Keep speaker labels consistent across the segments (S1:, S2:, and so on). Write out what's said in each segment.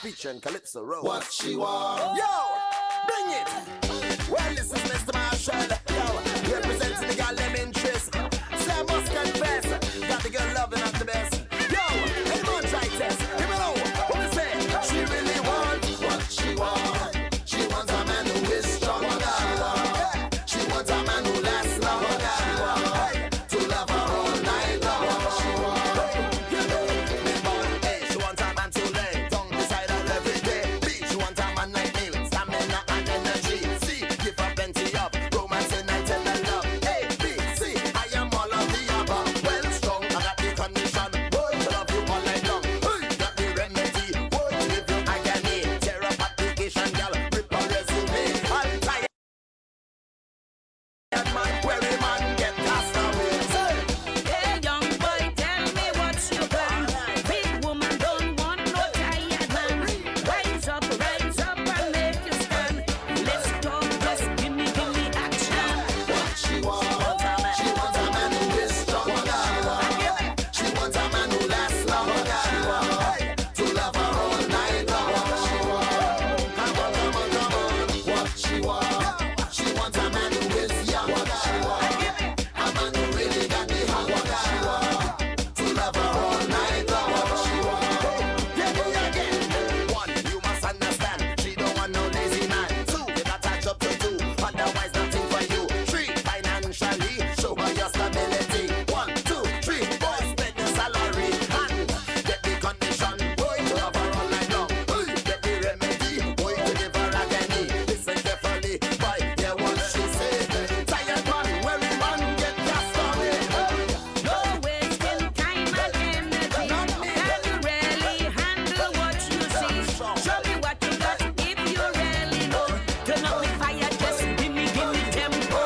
S1: featuring Calypso Rose.
S2: What she want?
S1: Yo, bring it. Well, this is Mr. Marshall. Yo, representing the girl them interest. So I must confess, got the girl loving at the best. Yo, anyone try test? Give me know what we say. She really wants
S2: what she want. She wants a man who is stronger. She wants a man who lasts longer. To love her all night long. She wants.
S1: Hey, she wants a man to lay down beside her every day. B, she wants a man like me with stamina and energy. C, give her plenty of romance and night and love. A, B, C, I am all of the above. Well strong, I got the condition. Boy, to love you all night long. Hey, got the remedy. Boy, to give you agony. Tear up application, girl. Rip her resume. I'm tired. Man, where a man get cast away. Say,
S3: Hey, young boy, tell me what you plan. Big woman don't want no tired man. Rise up and make you stand. Let's talk, just give me action.
S2: What she want? She wants a man who is stronger. She wants a man who lasts longer. To love her all night long. She want. Come on. What she want? She wants a man who is younger. A man who really got the hunger. She want. To love her all night long. She want.
S1: yeah, again. One, you must understand. She don't want no lazy man. Two, you got a job to do. Otherwise, nothing for you. Three, financially, show her your stability. 1, 2, 3, boy, spend your salary and get the condition. Boy, to love her all night long. Hey, get the remedy. Boy, to give her agony. Listen carefully, boy, hear what she say. Tired man, weary man, get cast away.
S3: No wasting time and energy. Can you really handle what you see? Show me what you got if you really know. Turn up the fire, just give me tempo.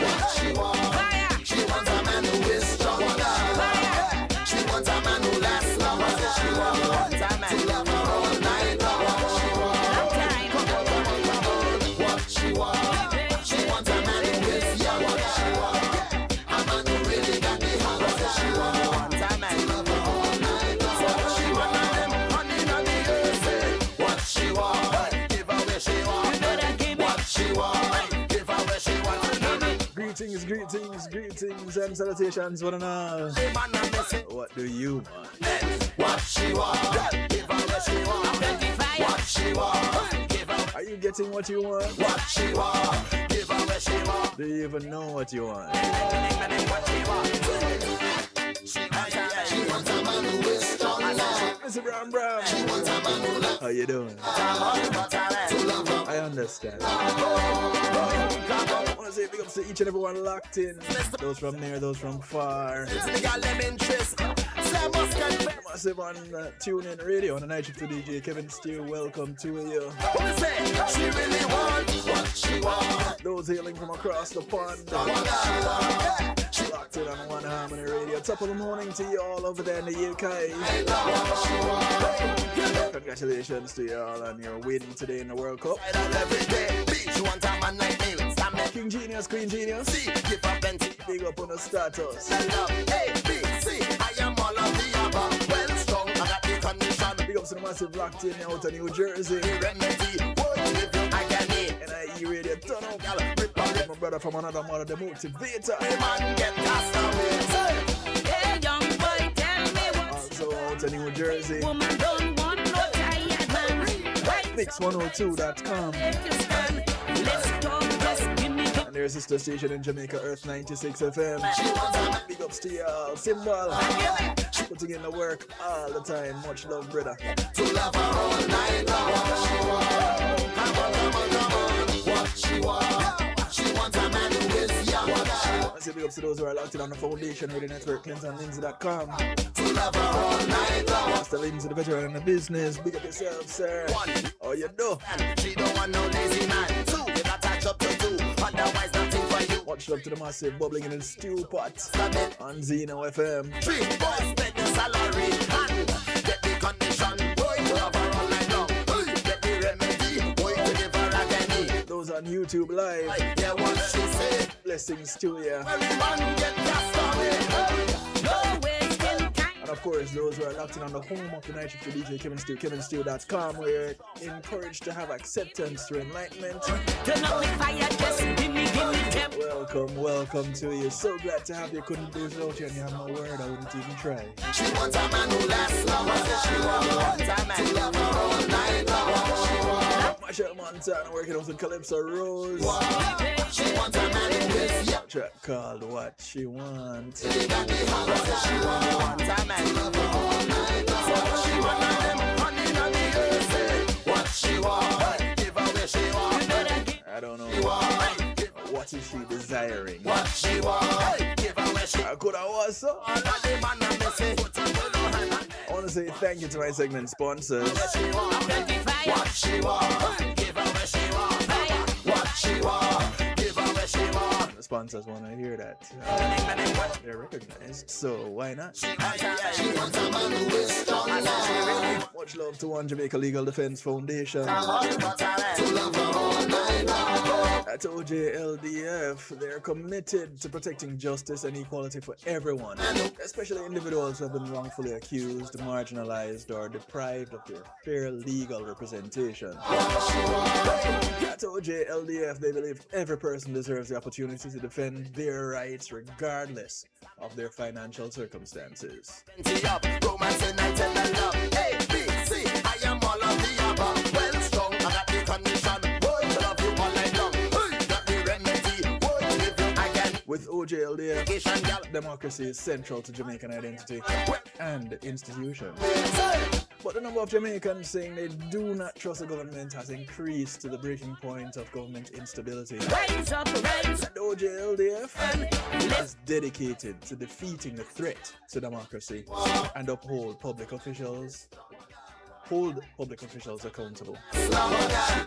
S2: What she want?
S3: Fire,
S2: She wants a man who is stronger. She wants a man who lasts longer. She wants to love her all night long. She wants.
S3: time.
S2: What she want? She wants a man who is younger. She wants a man who really got the hunger. She wants to love her all night long. She wants. What she want?
S1: Give her where she want.
S3: Better give me.
S2: What she want?
S1: Give her where she want.
S4: Greetings and salutations, one and all.
S1: Hey, man, I'm missing.
S4: What do you want?
S2: What she want?
S1: Give her where she want.
S2: What she want?
S1: Give her
S4: Are you getting what you want?
S2: What she want?
S1: Give her where she want.
S4: Do you even know what you want?
S1: What she want.
S2: She wants a man who is stronger.
S4: Mr. Brown.
S2: She wants a man who loves
S4: How you doing?
S2: to love her.
S4: I understand. I want to say big ups to each and everyone locked in. Those from near, those from far.
S1: The girl them interest. Say must confess.
S4: Massive on Tune In Radio on the night shift to DJ Kevin Steele. Welcome to you.
S1: What we say? She really wants
S2: What she want?
S4: Those hailing from across the pond. Locked in on One Harmony Radio. Top of the morning to you all over there in the UK. Congratulations to you all on your win today in the World Cup.
S1: every day. Bitch, you want a man like me with stamina.
S4: King Genius, Queen Genius.
S1: C, give her plenty.
S4: Big up on the status.
S1: Love. A, B, C, I am all of the above. Well strong, I got the condition.
S4: Big ups to the massive locked in out of New Jersey.
S1: The remedy. Boy, give you agony.
S4: NIE Radio, turn up.
S1: Girl, rip her.
S4: My brother from another mother, the motivator.
S1: Hey, man, get cast away. Say.
S3: Hey, young boy, tell me what
S4: Also out of New Jersey.
S3: woman don't want no tired man.
S4: Mix102.com.
S3: Make you stand. Let's talk, just give me
S4: And their sister station in Jamaica, Earth 96 FM. Big ups to y'all. Symbol. Putting in the work all the time. Much love, brother.
S2: To love her all night long. She want. Come on. What she want? She wants a man who is younger.
S4: I say big ups to those who are locked in on the Foundation Radio Network, ClintonLindsay.com.
S2: To love her all night long.
S4: Mr. Lindsay, the veteran in the business. Big up yourself, sir. Oh, you do.
S1: She don't want no lazy man. 2, you got a job to do. Otherwise, nothing for you.
S4: Much love to the massive bubbling in the stew pot on Zeno FM.
S1: 3, boys, spend the salary and get the condition. Boy, to love her all night long. Hey, get the remedy. Boy, to give her agony.
S4: Those on YouTube Live.
S1: Yeah, what she say.
S4: Blessings to you.
S1: Every man get cast away.
S3: no wasting time.
S4: And of course, those who are locked in on the home of the night shift DJ Kevin Stew, kevinstew.com, where you're encouraged to have acceptance through enlightenment.
S3: Turn up the fire, just give me temp.
S4: Welcome to you. So glad to have you. Couldn't do without you, and you have no word. I wouldn't even try.
S2: She wants a man who lasts long. She wants a man to love her all night long.
S4: Michelle Montana working out with Calypso Rose.
S2: She wants a man who is young.
S4: Track called What She Wants.
S2: She got the holler. She wants a man to love her all night long. So she want them honey on the earth. What she want, give her where she want.
S4: I don't know. What is she desiring?
S2: What she want, give her where she
S4: I could have was so.
S2: all of the man and me say.
S4: I want to say thank you to my segment sponsors.
S2: What she want, give her where she want. What she want, give her where she want.
S4: The sponsors want to hear that. They're recognized, so why not?
S2: She wants a man who is strong.
S4: Much love to One Jamaica Legal Defense Foundation.
S2: To love her all night long.
S4: At OJLDF, they're committed to protecting justice and equality for everyone, especially individuals who have been wrongfully accused, marginalized, or deprived of their fair legal representation. At OJLDF, they believe every person deserves the opportunity to defend their rights regardless of their financial circumstances.
S2: Romance and night and love. A, B, C, I am all of the above. Well strong, I got the condition. Boy, love you all night long. Got the remedy. Boy, if you again.
S4: With OJLDF, democracy is central to Jamaican identity and institution. But the number of Jamaicans saying they do not trust the government has increased to the breaking point of government instability.
S3: Rise up, rise
S4: And OJLDF is dedicated to defeating the threat to democracy and hold public officials accountable.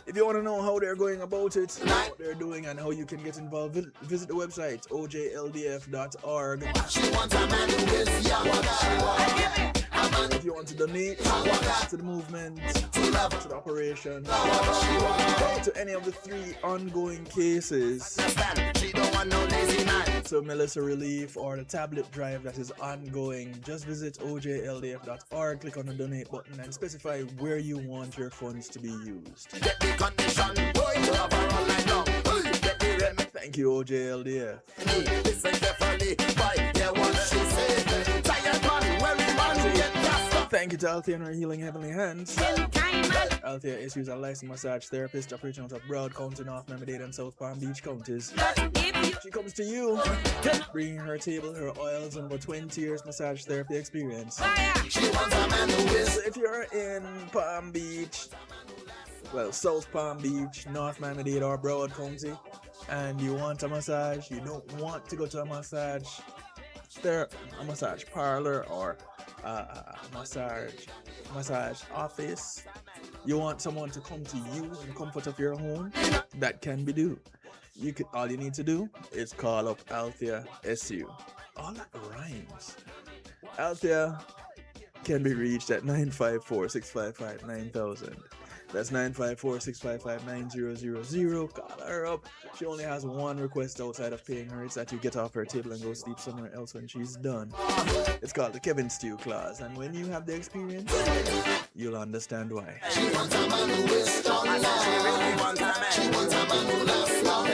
S4: If you want to know how they're going about it, what they're doing, and how you can get involved, visit the website ojldf.org.
S2: She wants a man who is young.
S4: If you want to donate to the movement, to the operation, to any of the 3 ongoing cases,
S2: She don't want no lazy man.
S4: so Melissa Relief or the tablet drive that is ongoing, just visit ojldf.org, click on the donate button, and specify where you want your funds to be used.
S2: Get the condition. Boy, love her all night long. Get the remedy.
S4: Thank you, OJLDF.
S2: Listen carefully. Boy, yeah, what she say. Tired man, weary man, get cast up.
S4: Thank you to Althea and her Healing Heavenly Hands.
S3: in time and
S4: Althea is a licensed massage therapist operating out of Broad County, North Miami-Dade, and South Palm Beach counties.
S3: if you
S4: She comes to you, bringing her table, her oils, and over 20 years massage therapy experience.
S3: fire,
S2: She wants a man who is
S4: So if you're in Palm Beach, well, South Palm Beach, North Miami-Dade, or Broad County, and you want a massage, you don't want to go to a massage parlor or a massage office, you want someone to come to you in the comfort of your home, that can be do. All you need to do is call up Althea SU. All that rhymes. Althea can be reached at 954-655-9000. That's 954-655-9000. Call her up. She only has one request outside of paying her. It's that you get off her table and go sleep somewhere else when she's done. It's called the Kevin Stew clause, and when you have the experience, you'll understand why.
S2: She wants a man who is strong. She really wants a man. She wants a man who lasts long.
S4: I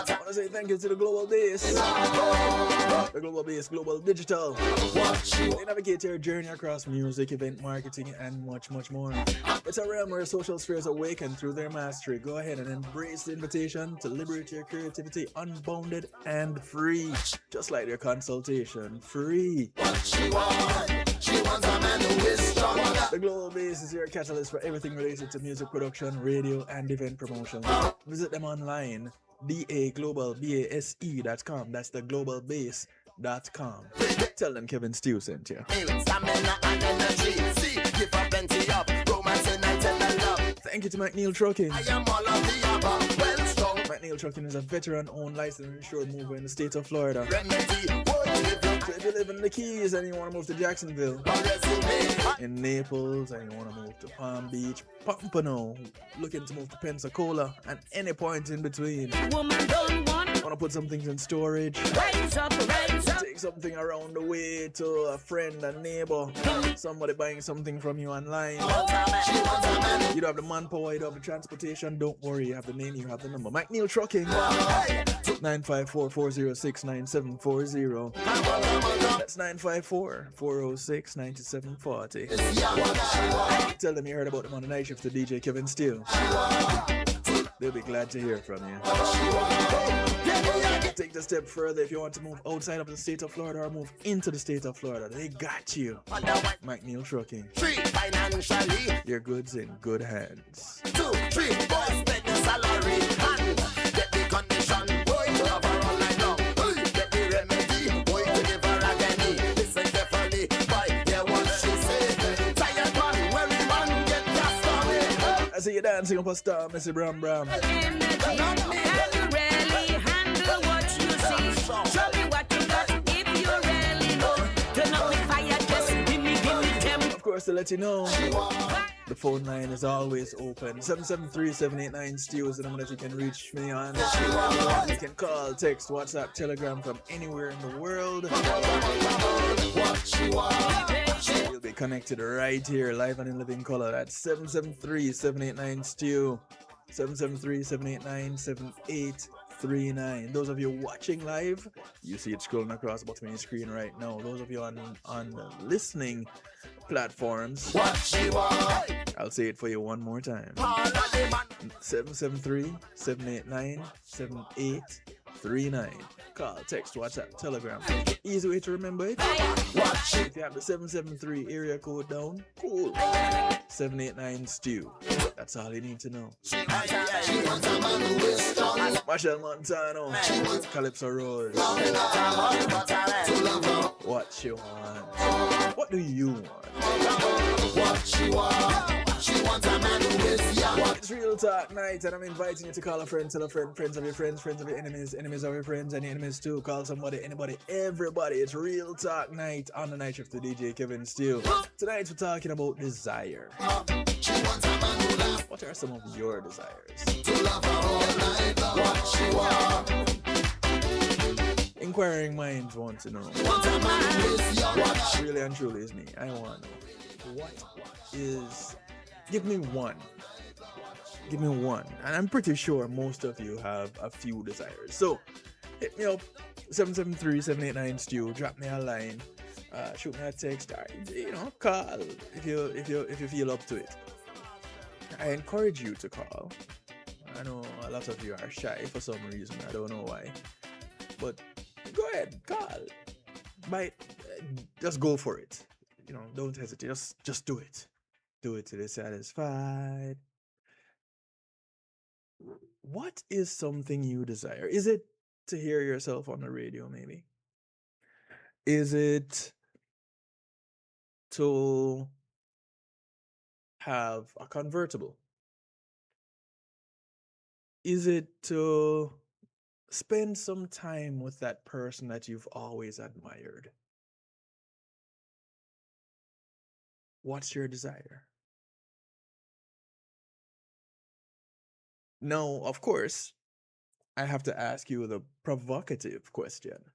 S4: want to say thank you to the Global Base. The Global Base, Global Digital. They navigate your journey across music, event marketing, and much, much more. It's a realm where social spheres awaken through their mastery. Go ahead and embrace the invitation to liberate your creativity unbounded and free. Just like their consultation, free.
S2: She wants a man who is strong.
S4: The Global Base is your catalyst for everything related to music production, radio, and event promotion. Visit them online, daglobalbase.com. That's the globalbase.com. Tell them Kevin Stew sent you.
S2: Stamina and energy. See, give her plenty of romance and night and love.
S4: Thank you to McNeil Trucking.
S2: I am all of the above. Well strong.
S4: McNeil Trucking is a veteran-owned licensed and insured mover in the state of Florida.
S2: Remedy. Boy, if you
S4: So if you live in the Keys and you want to move to Jacksonville,
S2: resume.
S4: in Naples, and you want to move to Palm Beach, Pompano, looking to move to Pensacola, and any point in between.
S3: Woman don't want.
S4: Want to put some things in storage,
S3: Rise up, rise up.
S4: take something around the way to a friend, a neighbor, somebody buying something from you online. You don't have the manpower, you don't have the transportation. Don't worry, you have the name, you have the number. McNeil Trucking, 954-406-9740. That's 954-406-9740. Tell them you heard about them on the night shift to DJ Kevin Steele. They'll be glad to hear from you. Take the step further if you want to move outside of the state of Florida or move into the state of Florida. They got you. McNeil Trucking.
S1: 3 financially.
S4: Your goods in good hands.
S1: 2, 3 boys spend the salary and get the condition. Boy, to have her all night long. Get the remedy. Boy, to give her agony. Listen carefully. Boy, hear what she say. Tired man, weary man, get cast away.
S4: I see you dancing up a star, Missy Bram Bram.
S3: Energy. Can you really handle what you see? Show me what you got if you really know. Turn up the fire, just give me them.
S4: Of course, to let you know, the phone line is always open. 773-789-STEW is the number that you can reach me on. You can call, text, WhatsApp, Telegram from anywhere in the world. You'll be connected right here, live and in living color. That's 773-789-STEW. 773-789-7839. Those of you watching live, you see it scrolling across the bottom of your screen right now. Those of you on listening platforms, I'll say it for you one more time. 773-789-7839. Call, text, WhatsApp, Telegram. Easy way to remember it. If you have the 773 area code down, cool. 789-STEW. That's all you need to know. Marshall Montano, Calypso Rose. What you want? What do you want?
S2: What she want? She wants a man who is young.
S4: It's Real Talk Night, and I'm inviting you to call a friend, tell a friend, friends of your friends, friends of your enemies, enemies of your friends, and enemies too. Call somebody, anybody, everybody. It's Real Talk Night on the night shift to DJ Kevin Steele. Tonight we're talking about desire.
S2: She wants a man who loves
S4: What are some of your desires?
S2: to love her all night long. What she want?
S4: Inquiring minds want to know.
S2: Wants a man who is young. What she
S4: Really and truly is me. I want to know. What is... Give me one. Give me one. And I'm pretty sure most of you have a few desires. So, hit me up. 773-789-STEW. Drop me a line. Shoot me a text. Or, call if you feel up to it. I encourage you to call. I know a lot of you are shy for some reason. I don't know why. But go ahead, call. Just go for it. Don't hesitate. Just do it. Do it till you're satisfied. What is something you desire? Is it to hear yourself on the radio, maybe? Is it to have a convertible? Is it to spend some time with that person that you've always admired? What's your desire? No, of course, I have to ask you the provocative question.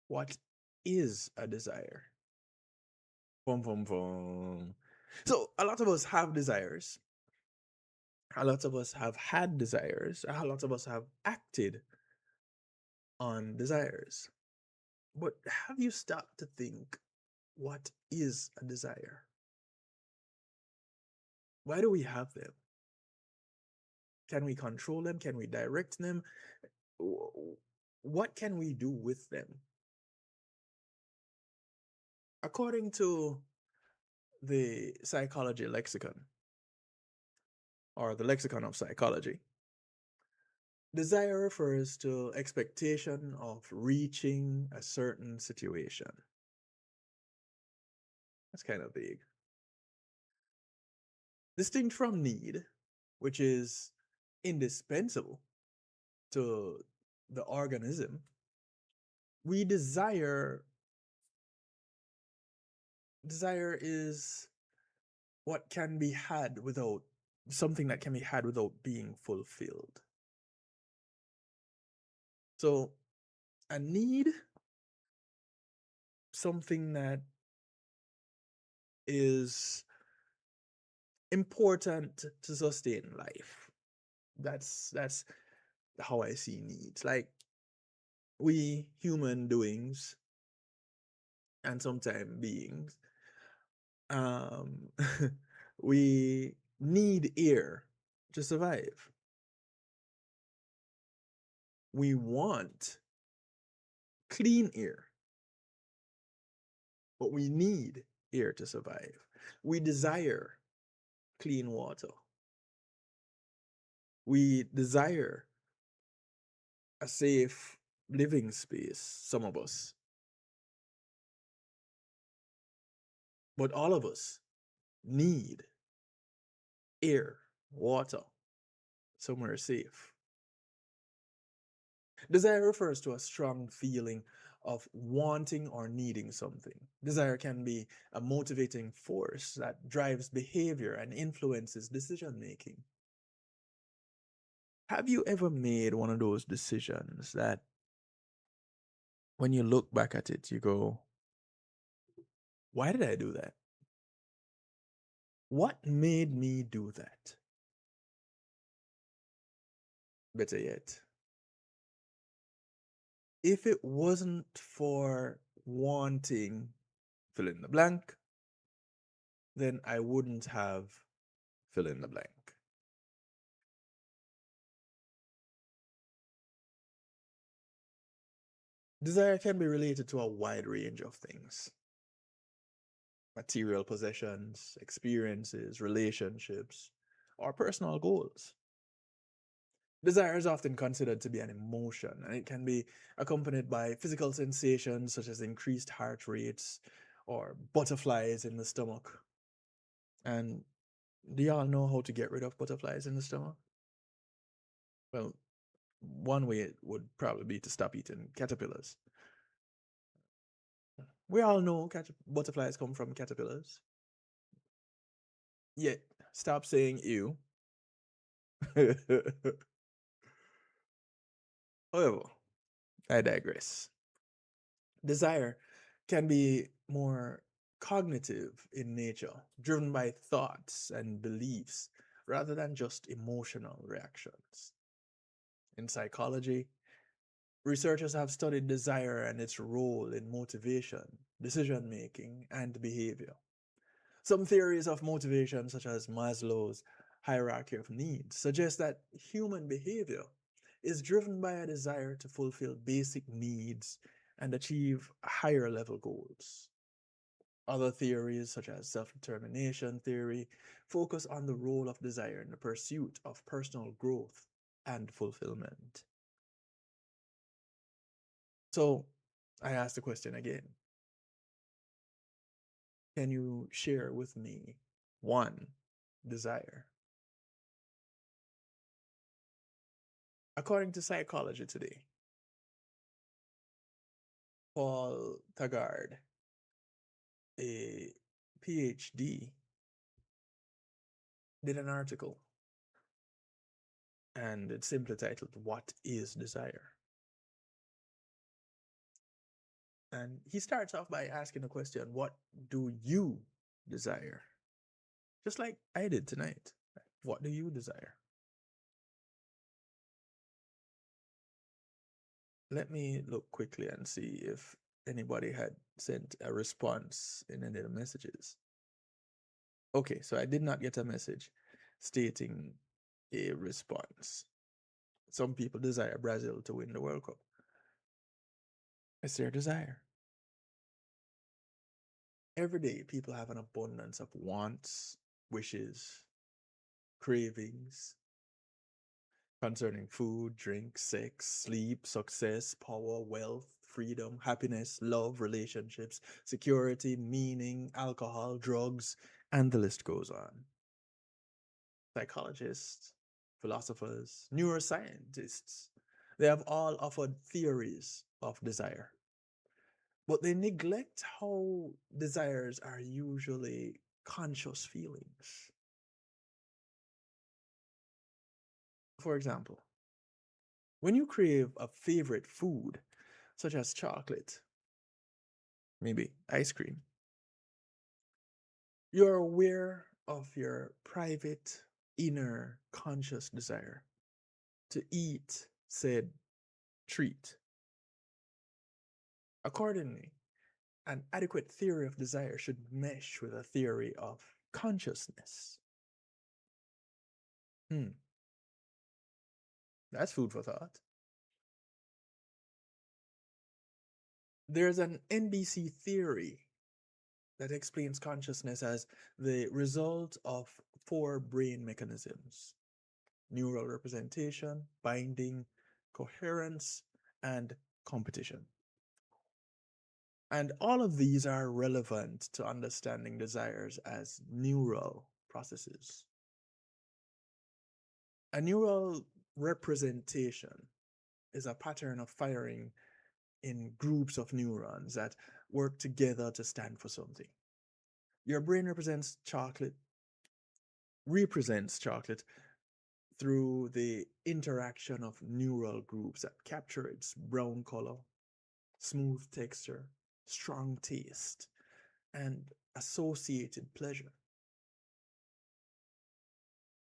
S4: What is a desire? Boom, boom, boom. So, a lot of us have desires. A lot of us have had desires. A lot of us have acted on desires. But have you stopped to think, what is a desire? Why do we have them? Can we control them? Can we direct them? What can we do with them? According to the psychology lexicon, or the lexicon of psychology, desire refers to expectation of reaching a certain situation. That's kind of vague. Distinct from need, which is indispensable to the organism, we desire is what can be had without something that can be had without being fulfilled. So a need, something that is important to sustain life. That's how I see needs. Like we human doings and sometimes beings, um, we need air to survive. We want clean air, but we need air to survive. We desire clean water. We desire a safe living space, some of us, but all of us need air, water, somewhere safe. Desire refers to a strong feeling of wanting or needing something. Desire can be a motivating force that drives behavior and influences decision making. Have you ever made one of those decisions that when you look back at it, you go, why did I do that? What made me do that? Better yet, if it wasn't for wanting fill in the blank, then I wouldn't have fill in the blank. Desire can be related to a wide range of things: material possessions, experiences, relationships, or personal goals. Desire is often considered to be an emotion, and it can be accompanied by physical sensations such as increased heart rates or butterflies in the stomach. And do y'all know how to get rid of butterflies in the stomach? Well, one way would probably be to stop eating caterpillars. We all know butterflies come from caterpillars. Yet, stop saying ew. However, I digress. Desire can be more cognitive in nature, driven by thoughts and beliefs rather than just emotional reactions. In psychology, researchers have studied desire and its role in motivation, decision making, and behavior. Some theories of motivation, such as Maslow's hierarchy of needs, suggest that human behavior is driven by a desire to fulfill basic needs and achieve higher level goals. Other theories, such as self determination theory, focus on the role of desire in the pursuit of personal growth and fulfillment. So, I ask the question again: can you share with me one desire? According to Psychology Today, Paul Taggart, a PhD, did an article, and it's simply titled, "What is Desire?" And he starts off by asking the question, what do you desire? Just like I did tonight. What do you desire? Let me look quickly and see if anybody had sent a response in any of the messages. Okay, so I did not get a message stating a response. Some people desire Brazil to win the World Cup. It's their desire. Every day, people have an abundance of wants, wishes, cravings concerning food, drink, sex, sleep, success, power, wealth, freedom, happiness, love, relationships, security, meaning, alcohol, drugs, and the list goes on. Psychologists, philosophers, neuroscientists, they have all offered theories of desire, but they neglect how desires are usually conscious feelings. For example, when you crave a favorite food, such as chocolate, maybe ice cream, you're aware of your private, inner, conscious desire to eat said treat. Accordingly, an adequate theory of desire should mesh with a theory of consciousness. Hmm, that's food for thought. There's an NBC theory that explains consciousness as the result of four brain mechanisms: neural representation, binding, coherence, and competition. And all of these are relevant to understanding desires as neural processes. A neural representation is a pattern of firing in groups of neurons that work together to stand for something. Your brain represents chocolate through the interaction of neural groups that capture its brown color, smooth texture, strong taste, and associated pleasure.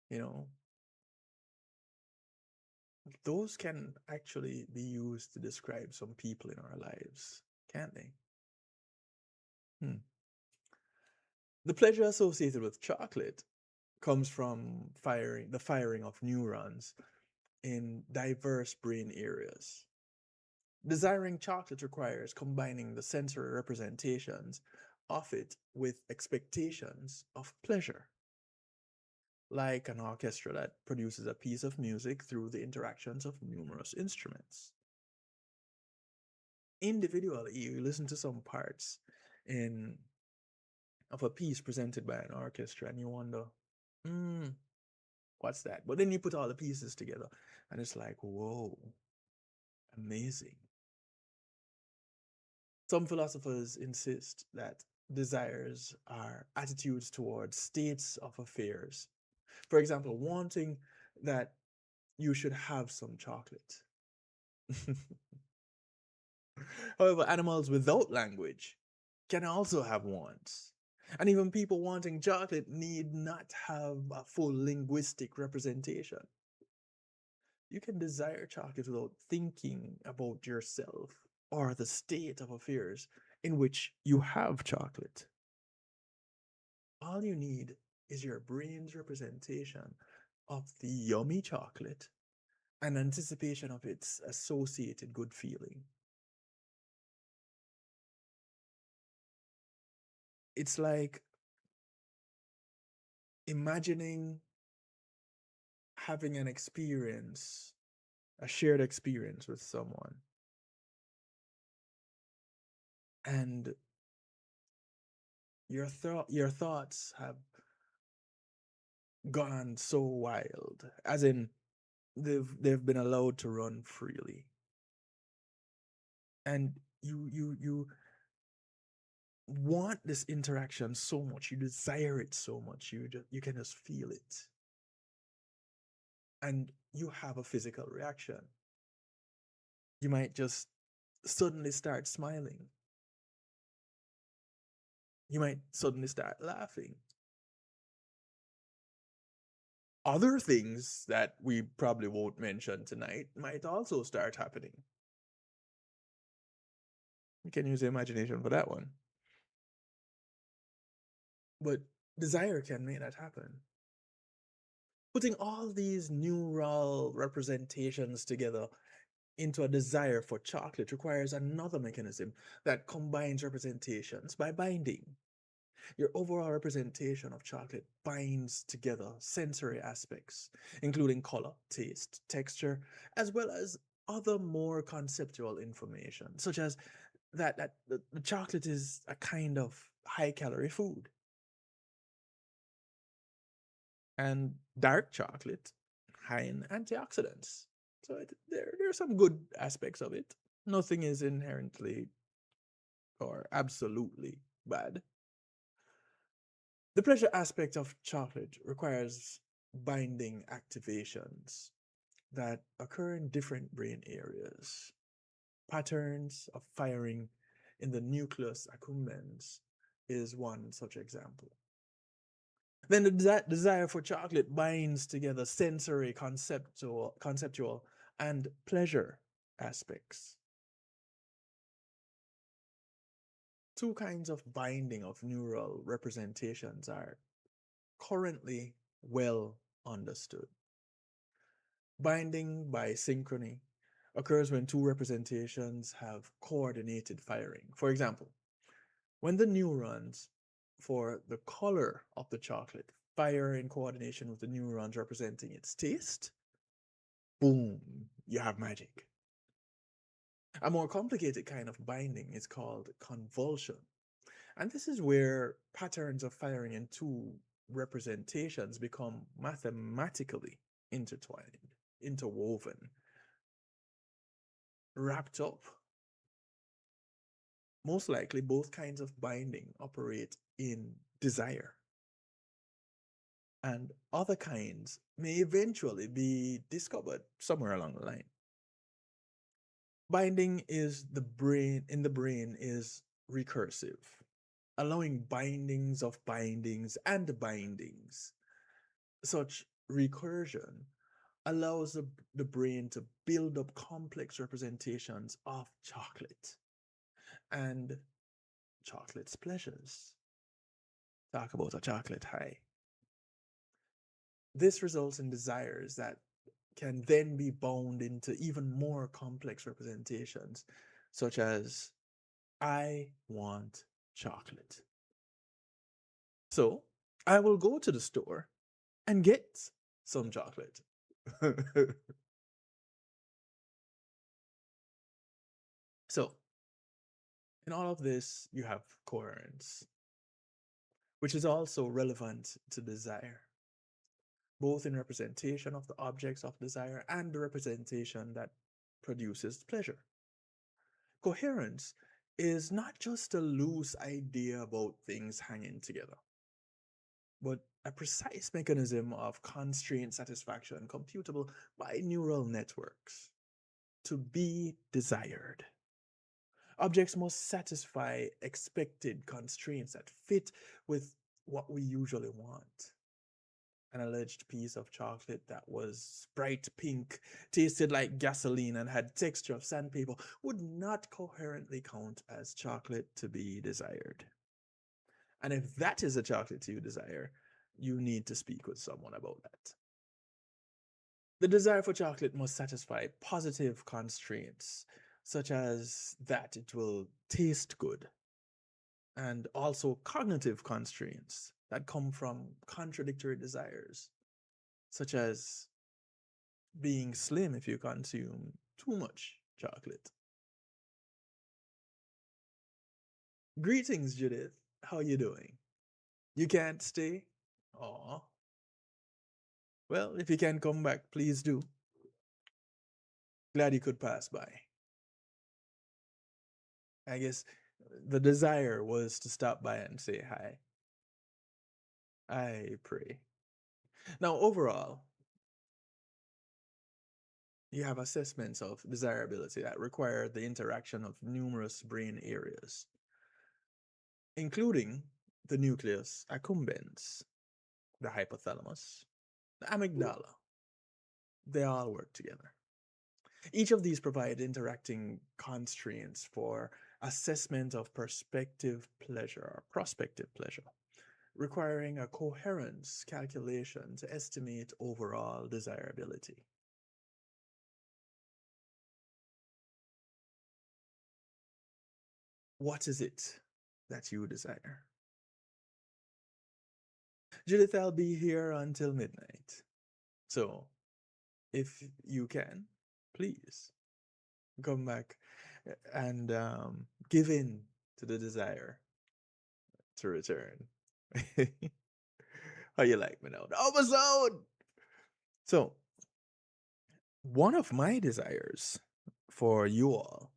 S4: You know, those can actually be used to describe some people in our lives, can't they? Hmm. The pleasure associated with chocolate comes from the firing of neurons in diverse brain areas. Desiring chocolate requires combining the sensory representations of it with expectations of pleasure, like an orchestra that produces a piece of music through the interactions of numerous instruments. Individually, you listen to some parts in of a piece presented by an orchestra and you wonder, hmm, what's that? But then you put all the pieces together and it's like, whoa, amazing. Some philosophers insist that desires are attitudes towards states of affairs. For example, wanting that you should have some chocolate. However, animals without language can also have wants. And even people wanting chocolate need not have a full linguistic representation. You can desire chocolate without thinking about yourself or the state of affairs in which you have chocolate. All you need is your brain's representation of the yummy chocolate and anticipation of its associated good feeling. It's like imagining having an experience, a shared experience with someone, and your thoughts have gone so wild, as in they've been allowed to run freely, and you want this interaction so much, you desire it so much, you can just feel it, and you have a physical reaction. You might just suddenly start smiling. You might suddenly start laughing. Other things that we probably won't mention tonight might also start happening. You can use the imagination for that one. But desire can make that happen. Putting all these neural representations together into a desire for chocolate requires another mechanism that combines representations by binding. Your overall representation of chocolate binds together sensory aspects, including color, taste, texture, as well as other more conceptual information, such as that the chocolate is a kind of high calorie food, and dark chocolate high in antioxidants. So there are some good aspects of it. Nothing is inherently or absolutely bad. The pleasure aspect of chocolate requires binding activations that occur in different brain areas. Patterns of firing in the nucleus accumbens is one such example. Then the desire for chocolate binds together sensory, conceptual, and pleasure aspects. Two kinds of binding of neural representations are currently well understood. Binding by synchrony occurs when two representations have coordinated firing. For example, when the neurons for the color of the chocolate fire in coordination with the neurons representing its taste, boom, you have magic. A more complicated kind of binding is called convulsion. And this is where patterns of firing in two representations become mathematically intertwined, interwoven, wrapped up. Most likely, both kinds of binding operate in desire, and other kinds may eventually be discovered somewhere along the line. Binding is the brain in the brain is recursive, allowing bindings of bindings and bindings. Such recursion allows the brain to build up complex representations of chocolate and chocolate's pleasures. Talk about a chocolate high. This results in desires that can then be bound into even more complex representations, such as, I want chocolate. So I will go to the store and get some chocolate. So, in all of this, you have coherence, which is also relevant to desire, both in representation of the objects of desire and the representation that produces pleasure. Coherence is not just a loose idea about things hanging together, but a precise mechanism of constraint satisfaction computable by neural networks. To be desired, objects must satisfy expected constraints that fit with what we usually want. An alleged piece of chocolate that was bright pink, tasted like gasoline, and had texture of sandpaper would not coherently count as chocolate to be desired. And if that is a chocolate you desire, you need to speak with someone about that. The desire for chocolate must satisfy positive constraints, such as that it will taste good, and also cognitive constraints that come from contradictory desires, such as being slim if you consume too much chocolate. Greetings, Judith. How you doing? You can't stay? Aw. Well, if you can come back, please do. Glad you could pass by. I guess the desire was to stop by and say hi. I pray. Now, overall, you have assessments of desirability that require the interaction of numerous brain areas, including the nucleus accumbens, the hypothalamus, the amygdala. They all work together. Each of these provide interacting constraints for assessment of prospective pleasure or prospective pleasure, requiring a coherence calculation to estimate overall desirability. What is it that you desire? Judith, I'll be here until midnight. So, if you can, please come back and give in to the desire to return. How you like me now? The episode! So, one of my desires for you all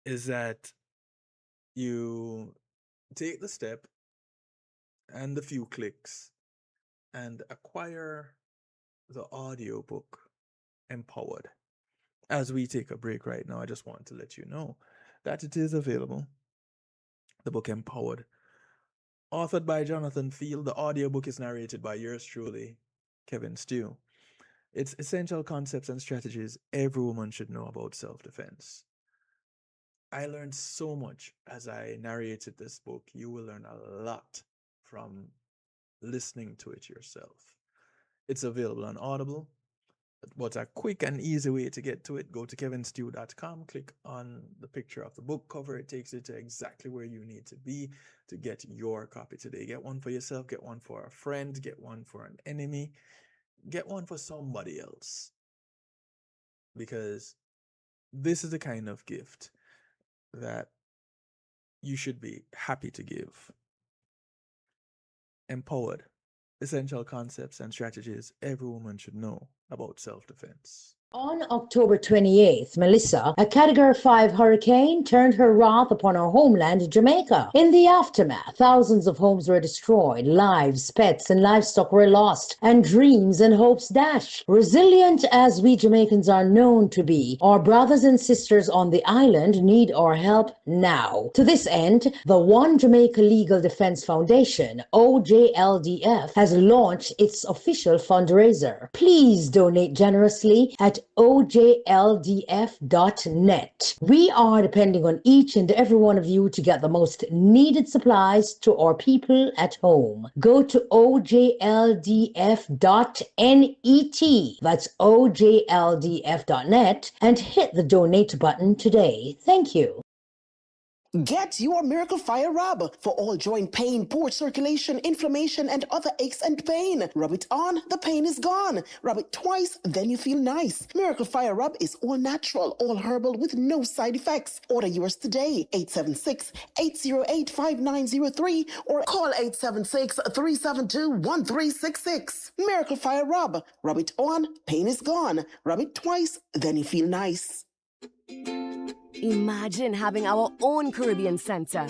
S4: is that you take the step and a few clicks and acquire the audiobook Empowered. As we take a break right now, I just want to let you know that it is available. The book Empowered, authored by Jonathan Field. The audiobook is narrated by yours truly, Kevin Stew. It's essential concepts and strategies every woman should know about self-defense. I learned so much as I narrated this book. You will learn a lot from listening to it yourself. It's available on Audible. But a quick and easy way to get to it, go to kevinstew.com, click on the picture of the book cover. It takes you to exactly where you need to be to get your copy today. Get one for yourself, get one for a friend, get one for an enemy, get one for somebody else. Because this is the kind of gift that you should be happy to give. Empowered. Essential concepts and strategies every woman should know about self-defense.
S5: On October 28th, Melissa, a Category 5 hurricane, turned her wrath upon our homeland, Jamaica. In the aftermath, thousands of homes were destroyed, lives, pets, and livestock were lost, and dreams and hopes dashed. Resilient as we Jamaicans are known to be, our brothers and sisters on the island need our help now. To this end, the One Jamaica Legal Defense Foundation, OJLDF, has launched its official fundraiser. Please donate generously at ojldf.net. We are depending on each and every one of you to get the most needed supplies to our people at home. Go to ojldf.net. That's ojldf.net and hit the donate button today. Thank you.
S6: Get your Miracle Fire Rub for all joint pain, poor circulation, inflammation, and other aches and pain. Rub it on, the pain is gone. Rub it twice, then you feel nice. Miracle Fire Rub is all natural, all herbal with no side effects. Order yours today, 876-808-5903 or call 876-372-1366. Miracle Fire Rub. Rub it on, pain is gone. Rub it twice, then you feel nice.
S7: Imagine having our own Caribbean Center.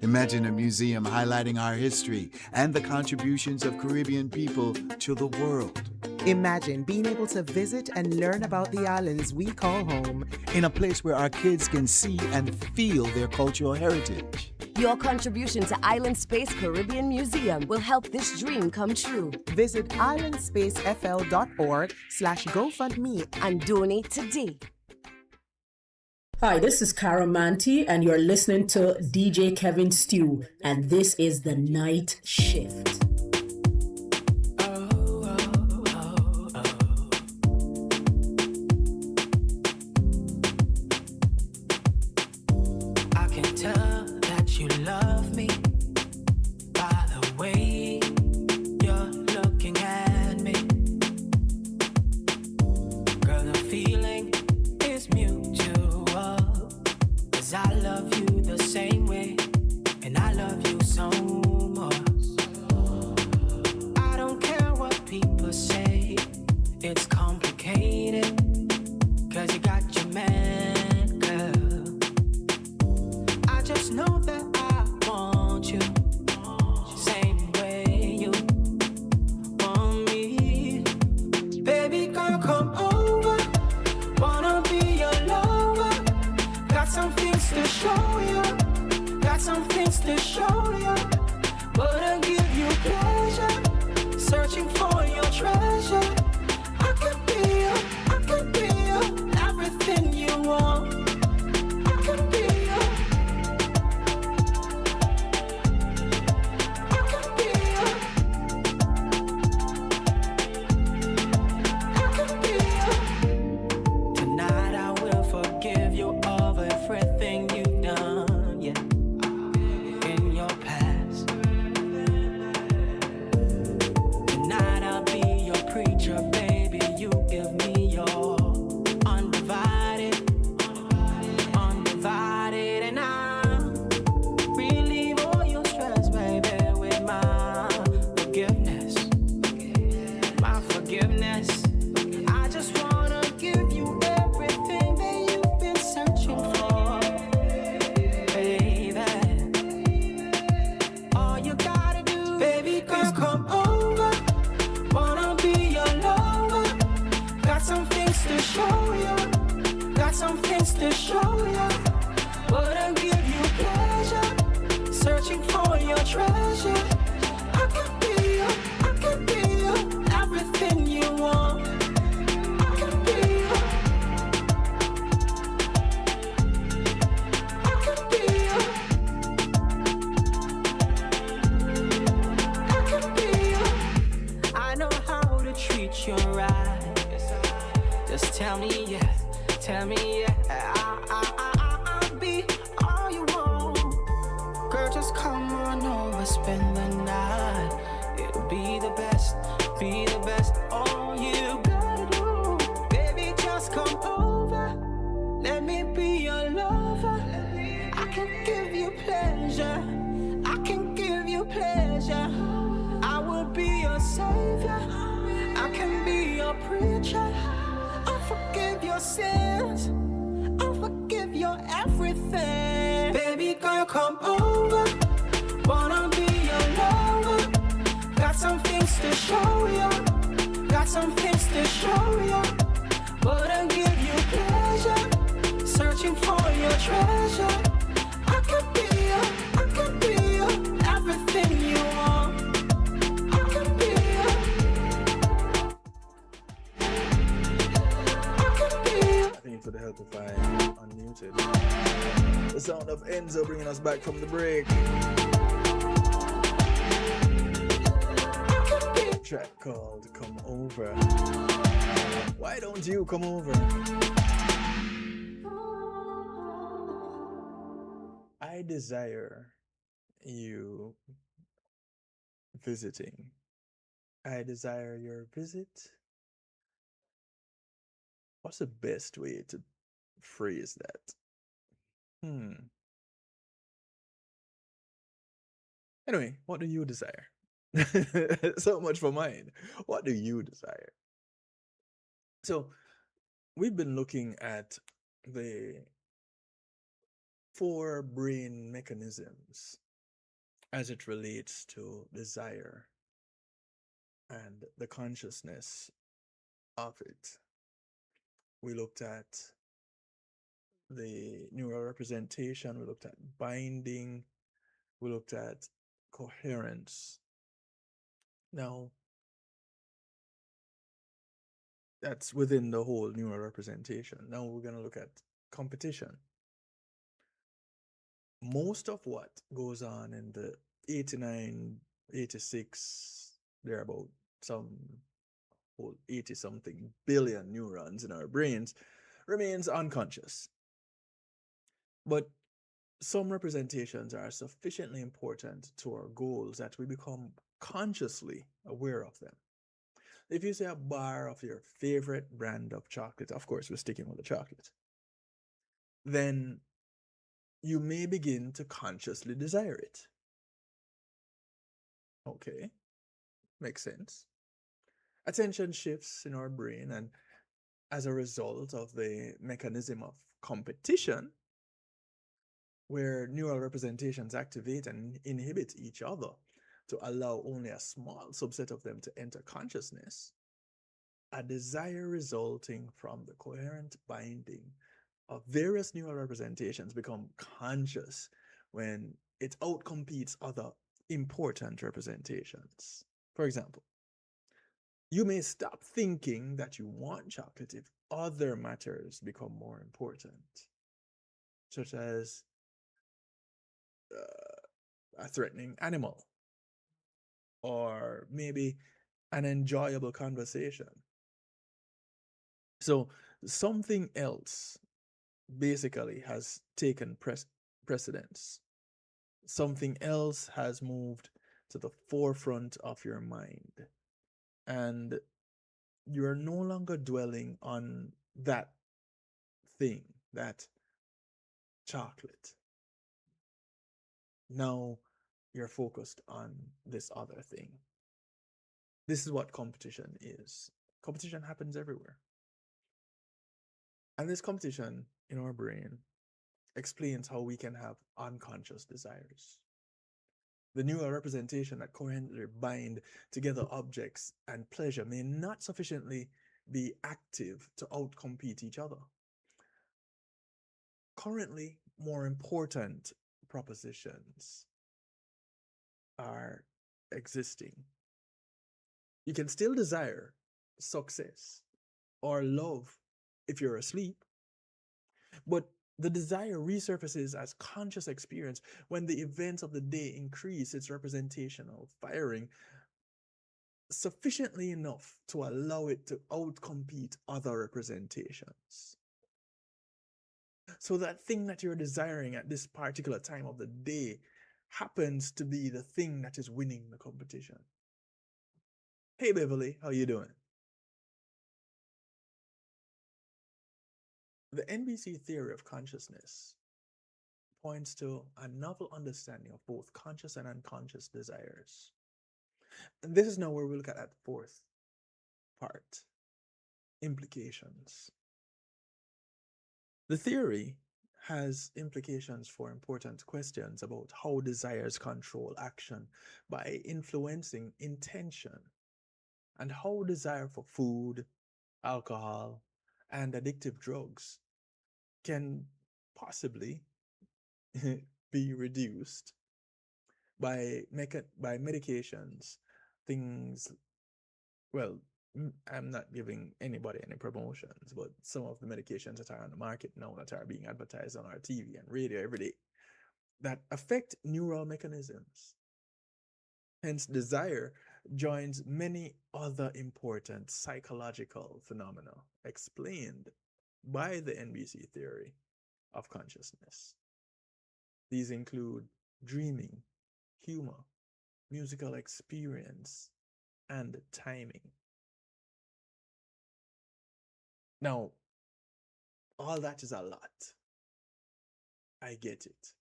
S8: Imagine a museum highlighting our history and the contributions of Caribbean people to the world.
S9: Imagine being able to visit and learn about the islands we call home.
S8: In a place where our kids can see and feel their cultural heritage.
S7: Your contribution to Island Space Caribbean Museum will help this dream come true.
S9: Visit islandspacefl.org/GoFundMe
S7: and donate today.
S10: Hi, this is Cara Manti, and you're listening to DJ Kevin Stew, and this is The Night Shift.
S11: I can tell that you love me by the way you're looking at me. Girl, the feeling is mutual. I love you the same way, and I love you so much. I don't care what people say, it's complicated, 'cause you got your man, girl. I just know that I want you, same way you want me. Baby girl, come over, wanna be your lover. Got some things to show you, got some things to show you. Wanna give you pleasure, searching for your treasure. I could be you, I could be you, everything you want. I could be you, I could be you, I could be you. Tonight I will forgive you of everything you've done, yeah, in your past. Tonight I'll be your preacher, to show you. Got some things to show you. Wanna give you pleasure. Searching for your treasure. I can be you. I can be you. Everything you want. I can be you. I can be you. I can be you. I know how to treat you right. Just tell me yes, tell me yeah. I'll be all you want. Girl, just come on over, spend the night. It'll be the best, be the best. All you gotta do, baby, just come over. Let me be your lover. I can give you pleasure. I can give you pleasure. I will be your savior. I can be your preacher. I'll forgive your sins. I'll forgive your everything. Baby girl, come over. Wanna be your lover. Got some things to show you. Got some things to show you. Wanna give you pleasure. Searching for your treasure. I can be you. I can be you. Everything you want. I can be you.
S4: I think for the help if I unmuted. The sound of Enzo bringing us back from the break. Track called Come Over. Why don't you come over? I desire you visiting. I desire your visit. What's the best way to phrase that? Anyway, what do you desire? So much for mine. What do you desire? So, we've been looking at the 4 brain mechanisms as it relates to desire and the consciousness of it. We looked at the neural representation, we looked at binding, we looked at coherence. Now, that's within the whole neural representation. Now we're going to look at competition. Most of what goes on in the 89, 86, there are about some whole 80 something billion neurons in our brains remains unconscious. But some representations are sufficiently important to our goals that we become consciously aware of them. If you say a bar of your favorite brand of chocolate, of course we're sticking with the chocolate, then you may begin to consciously desire it. Okay, makes sense. Attention shifts in our brain, and as a result of the mechanism of competition, where neural representations activate and inhibit each other to allow only a small subset of them to enter consciousness, a desire resulting from the coherent binding of various neural representations become conscious when it outcompetes other important representations. For example, you may stop thinking that you want chocolate if other matters become more important, such as a threatening animal, or maybe an enjoyable conversation. So something else basically has taken precedence. Something else has moved to the forefront of your mind, and you're no longer dwelling on that thing, that chocolate. Now you're focused on this other thing. This is what competition is. Competition happens everywhere. And this competition in our brain explains how we can have unconscious desires. The neural representation that coherently bind together objects and pleasure may not sufficiently be active to outcompete each other. Currently, more important propositions are existing. You can still desire success or love if you're asleep, but the desire resurfaces as conscious experience when the events of the day increase its representational firing sufficiently enough to allow it to outcompete other representations. So that thing that you're desiring at this particular time of the day happens to be the thing that is winning the competition. Hey Beverly, how you doing? The NBC theory of consciousness points to a novel understanding of both conscious and unconscious desires. And this is now where we look at that fourth part, implications. The theory has implications for important questions about how desires control action by influencing intention, and how desire for food, alcohol, and addictive drugs can possibly be reduced by medications, things, well, I'm not giving anybody any promotions, but some of the medications that are on the market now that are being advertised on our TV and radio every day that affect neural mechanisms. Hence, desire joins many other important psychological phenomena explained by the NBC theory of consciousness. These include dreaming, humor, musical experience, and timing. Now, all that is a lot. I get it.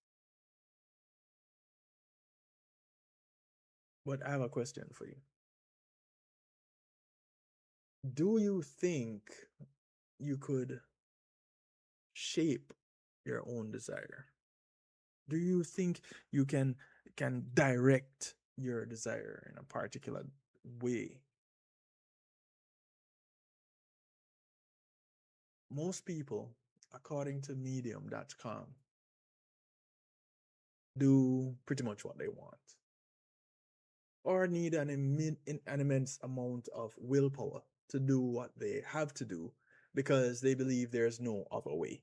S4: But I have a question for you. Do you think you could shape your own desire? Do you think you can direct your desire in a particular way? Most people, according to medium.com, do pretty much what they want, or need an immense amount of willpower to do what they have to do because they believe there's no other way.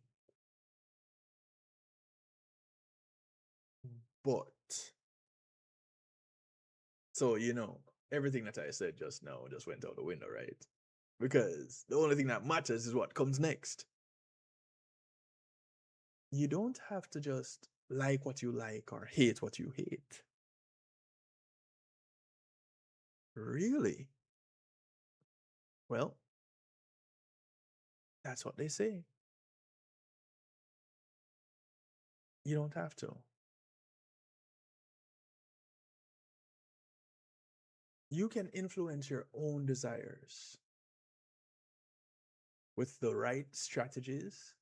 S4: But, so, everything that I said just now just went out the window, right? Because the only thing that matters is what comes next. You don't have to just like what you like or hate what you hate. Really? Well, that's what they say. You don't have to. You can influence your own desires with the right strategies.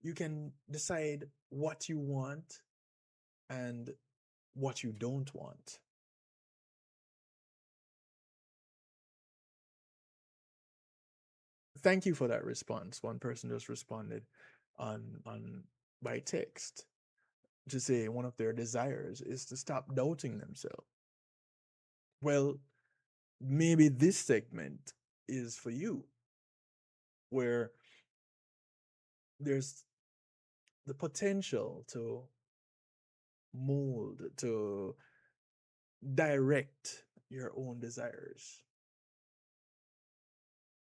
S4: You can decide what you want and what you don't want. Thank you for that response. One person just responded on by text to say one of their desires is to stop doubting themselves. Well, maybe this segment is for you, where there's the potential to mold, to direct your own desires.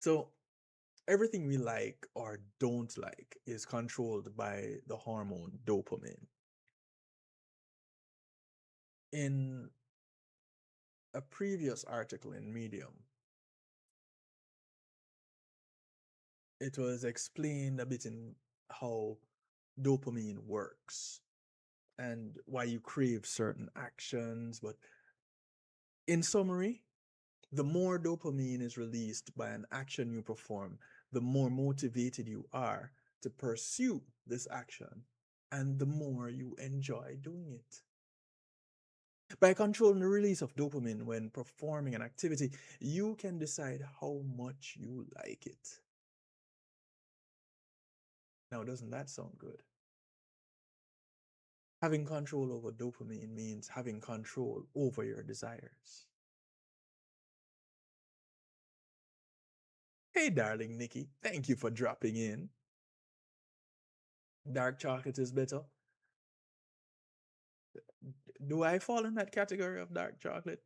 S4: So everything we like or don't like is controlled by the hormone dopamine. In a previous article in Medium, it was explained a bit in how dopamine works and why you crave certain actions. But in summary, the more dopamine is released by an action you perform, the more motivated you are to pursue this action and the more you enjoy doing it. By controlling the release of dopamine when performing an activity, you can decide how much you like it. Now, doesn't that sound good? Having control over dopamine means having control over your desires. Hey, darling Nikki, thank you for dropping in. Dark chocolate is better. Do I fall in that category of dark chocolate?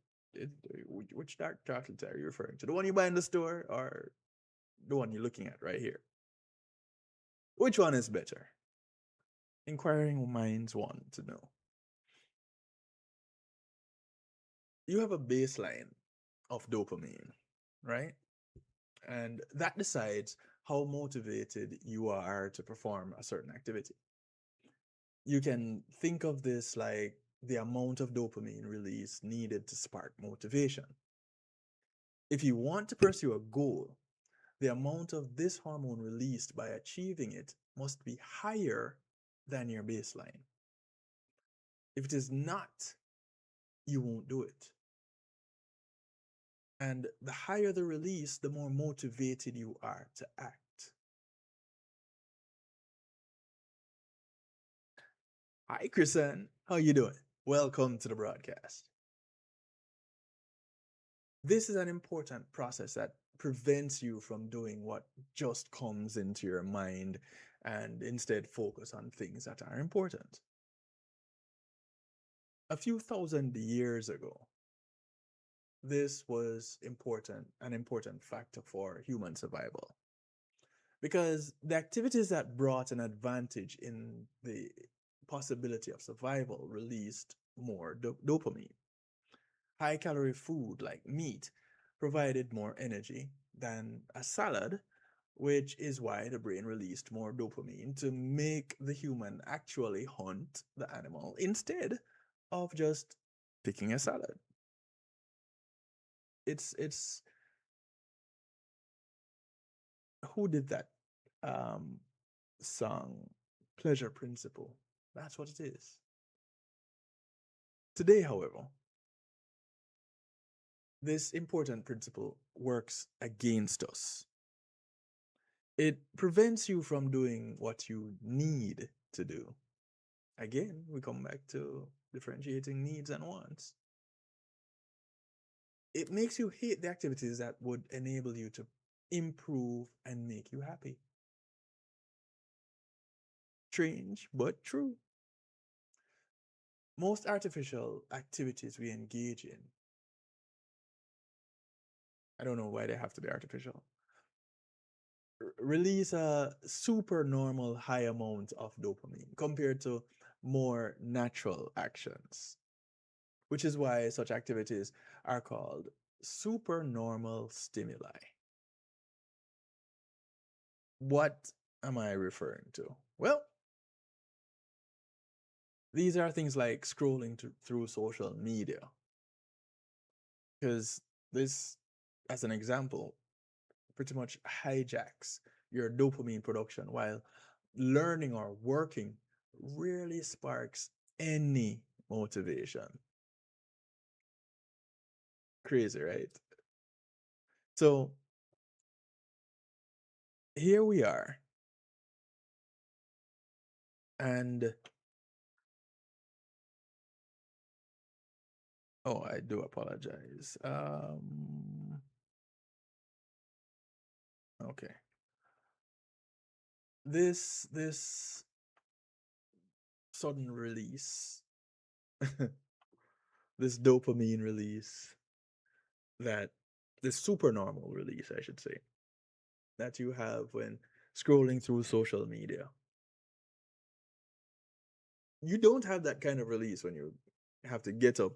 S4: Which dark chocolate are you referring to? The one you buy in the store or the one you're looking at right here? Which one is better? Inquiring minds want to know. You have a baseline of dopamine, right? And that decides how motivated you are to perform a certain activity. You can think of this like the amount of dopamine release needed to spark motivation. If you want to pursue a goal, the amount of this hormone released by achieving it must be higher than your baseline. If it is not, you won't do it. And the higher the release, the more motivated you are to act. Hi, Kristen. How you doing? Welcome to the broadcast. This is an important process that prevents you from doing what just comes into your mind and instead focus on things that are important. A few thousand years ago, this was an important factor for human survival. Because the activities that brought an advantage in the possibility of survival released more dopamine. High calorie food like meat provided more energy than a salad, which is why the brain released more dopamine to make the human actually hunt the animal instead of just picking a salad. It's who did that song? Pleasure Principle. That's what it is. Today, however, this important principle works against us. It prevents you from doing what you need to do. Again, we come back to differentiating needs and wants. It makes you hate the activities that would enable you to improve and make you happy. Strange, but true. Most artificial activities we engage in, I don't know why they have to be artificial, release a super normal high amount of dopamine compared to more natural actions, which is why such activities are called supernormal stimuli. What am I referring to? Well, these are things like scrolling through social media. Because this, as an example, pretty much hijacks your dopamine production, while learning or working rarely sparks any motivation. Crazy, right? So here we are. And oh, I do apologize. Okay. This sudden release, this dopamine release, that this supernormal release, I should say, that you have when scrolling through social media. You don't have that kind of release when you have to get up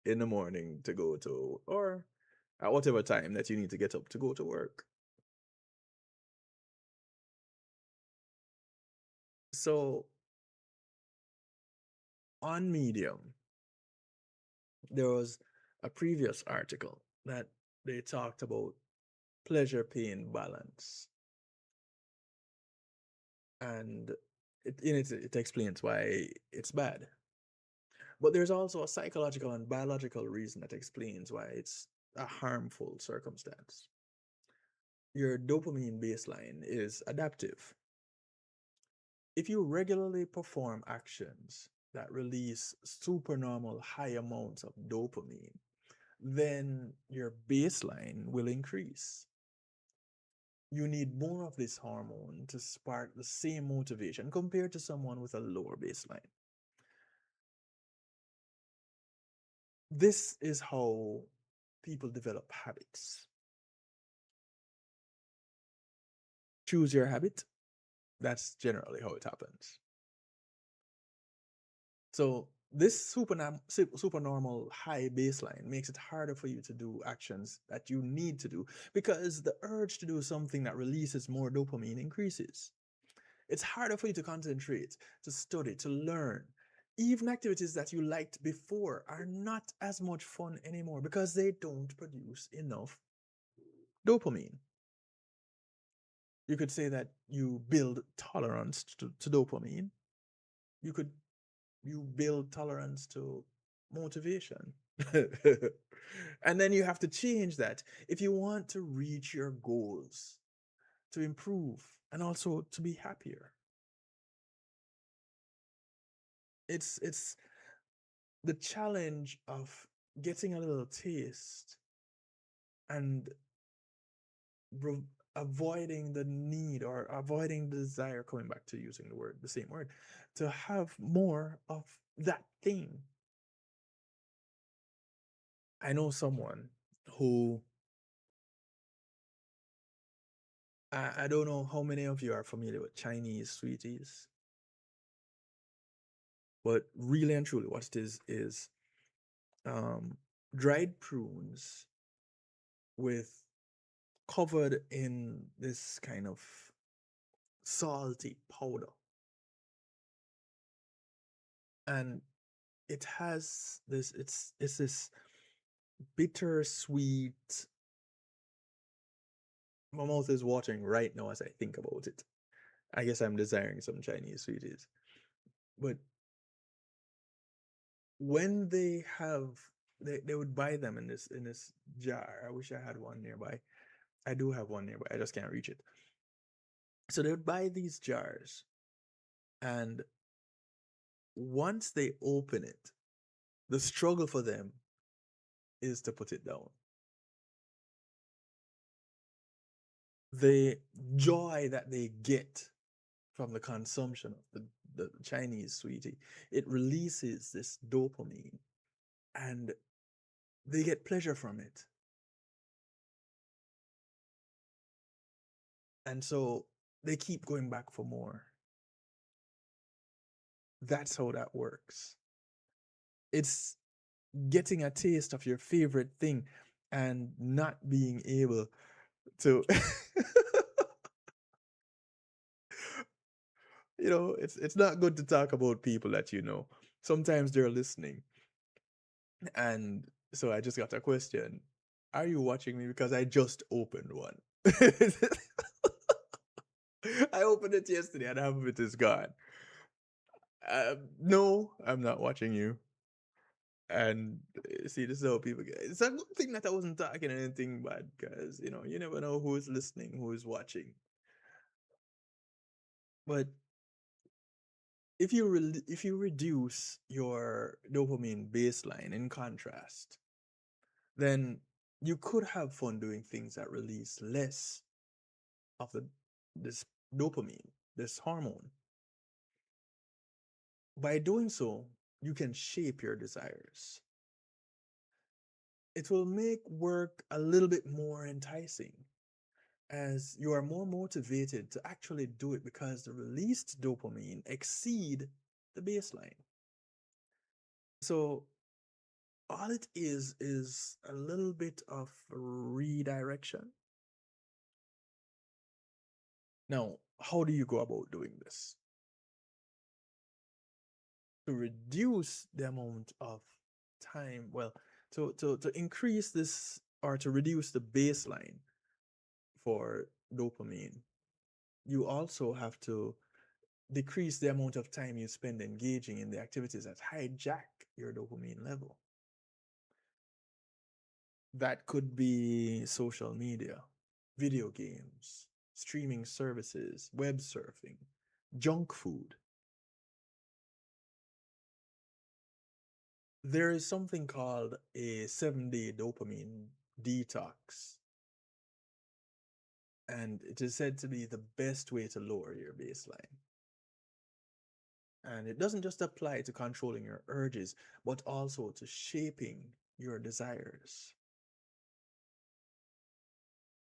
S4: in the morning to go to, or at whatever time that you need to get up to go to work. So on Medium, there was a previous article that they talked about pleasure pain balance. And it explains why it's bad. But there's also a psychological and biological reason that explains why it's a harmful circumstance. Your dopamine baseline is adaptive. If you regularly perform actions that release supernormal high amounts of dopamine, then your baseline will increase. You need more of this hormone to spark the same motivation compared to someone with a lower baseline. This is how people develop habits. Choose your habit. That's generally how it happens. So this supernormal high baseline makes it harder for you to do actions that you need to do because the urge to do something that releases more dopamine increases. It's harder for you to concentrate, to study, to learn. Even activities that you liked before are not as much fun anymore because they don't produce enough dopamine. You could say that you build tolerance to dopamine. You build tolerance to motivation. And then you have to change that if you want to reach your goals, to improve, and also to be happier. It's the challenge of getting a little taste and avoiding the need or avoiding the desire, coming back to using the same word, to have more of that thing. I know someone who I don't know how many of you are familiar with Chinese sweeties, but really and truly, what it is um, dried prunes with covered in this kind of salty powder, and it has this. It's this bitter sweet. My mouth is watering right now as I think about it. I guess I'm desiring some Chinese sweeties, but when they would buy them in this jar. I wish I had one nearby. I do have one nearby. I just can't reach it. So they would buy these jars, and once they open it, the struggle for them is to put it down. The joy that they get from the consumption of the Chinese sweetie, it releases this dopamine, and they get pleasure from it. And so they keep going back for more. That's how that works. It's getting a taste of your favorite thing and not being able to it's not good to talk about people that you know. Sometimes they're listening. And so I just got a question. Are you watching me? Because I just opened one. I opened it yesterday and half of it is gone. No, I'm not watching you. And see, this is how people get. It's a good thing that I wasn't talking anything bad, because you never know who is listening, who is watching. But if you reduce your dopamine baseline, in contrast, then you could have fun doing things that release less of this dopamine, this hormone. By doing so, you can shape your desires. It will make work a little bit more enticing, as you are more motivated to actually do it because the released dopamine exceed the baseline. So all it is a little bit of redirection. Now, how do you go about doing this? To reduce the amount of time, well, to increase this, or to reduce the baseline for dopamine, you also have to decrease the amount of time you spend engaging in the activities that hijack your dopamine level. That could be social media, video games, streaming services, web surfing, junk food. There is something called a 7-day dopamine detox, and it is said to be the best way to lower your baseline. And it doesn't just apply to controlling your urges, but also to shaping your desires.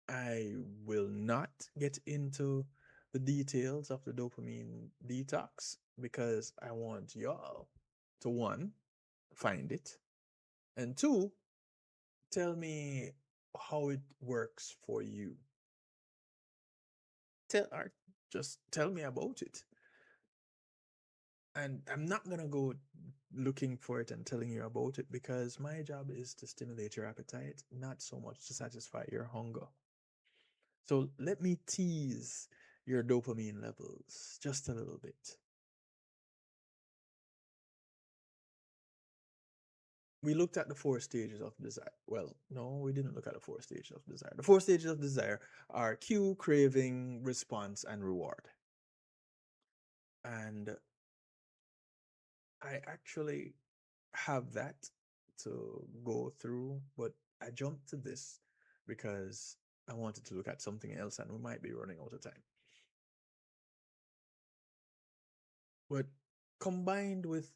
S4: I will not get into the details of the dopamine detox because I want y'all to, one, find it, and two, tell me how it works for you. Just tell me about it. And I'm not gonna go looking for it and telling you about it because my job is to stimulate your appetite, not so much to satisfy your hunger. So let me tease your dopamine levels just a little bit. We looked at the 4 stages of desire. Well, no, we didn't look at the 4 stages of desire. The 4 stages of desire are cue, craving, response, and reward. And I actually have that to go through, but I jumped to this because I wanted to look at something else and we might be running out of time. But combined with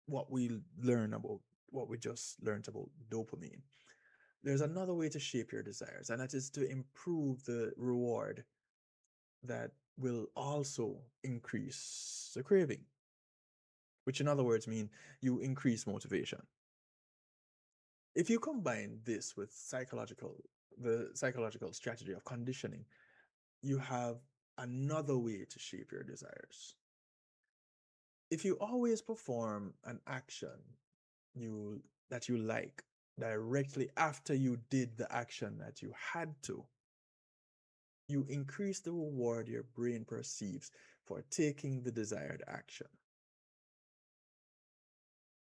S4: what we learn about what we just learned about dopamine, there's another way to shape your desires, and that is to improve the reward that will also increase the craving, which in other words mean you increase motivation. If you combine this with the psychological strategy of conditioning, you have another way to shape your desires. If you always perform an action that you like directly after you did the action that you had to, you increase the reward your brain perceives for taking the desired action.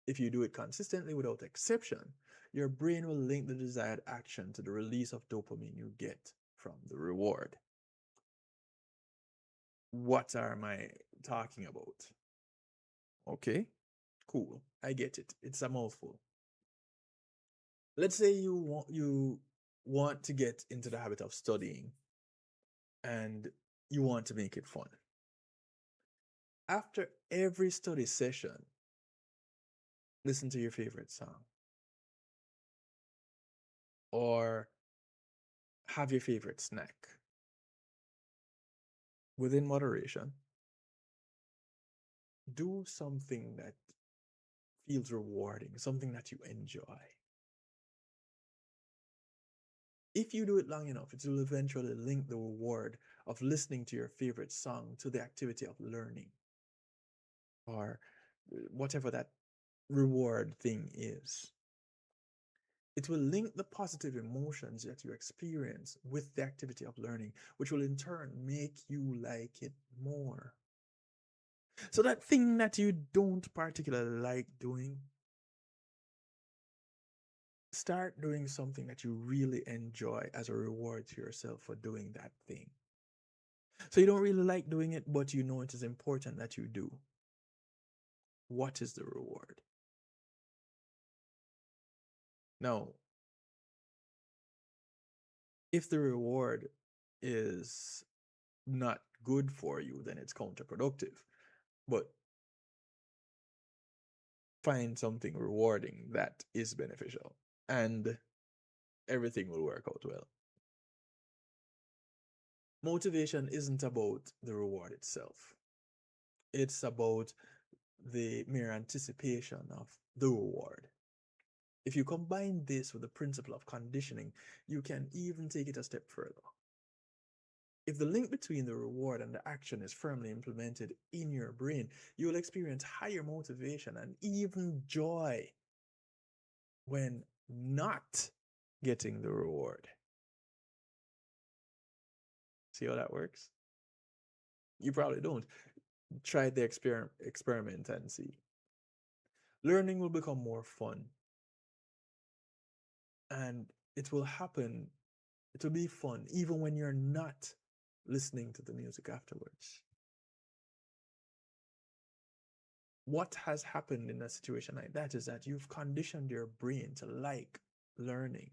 S4: If you do it consistently without exception, your brain will link the desired action to the release of dopamine you get from the reward. What am I talking about? Okay, cool. I get it. It's a mouthful. Let's say you want to get into the habit of studying and you want to make it fun. After every study session, listen to your favorite song or have your favorite snack within moderation. Do something that feels rewarding, something that you enjoy. If you do it long enough, it will eventually link the reward of listening to your favorite song to the activity of learning or whatever that reward thing is. It will link the positive emotions that you experience with the activity of learning, which will in turn make you like it more. So that thing that you don't particularly like doing, start doing something that you really enjoy as a reward to yourself for doing that thing. So you don't really like doing it, but you know it is important that you do. What is the reward? Now, if the reward is not good for you, then it's counterproductive. But find something rewarding that is beneficial, and everything will work out well. Motivation isn't about the reward itself, it's about the mere anticipation of the reward. If you combine this with the principle of conditioning, you can even take it a step further. If the link between the reward and the action is firmly implemented in your brain, you will experience higher motivation and even joy when not getting the reward. See how that works? You probably don't. Try the experiment and see. Learning will become more fun, and it will happen. It will be fun even when you're not listening to the music afterwards. What has happened in a situation like that is that you've conditioned your brain to like learning.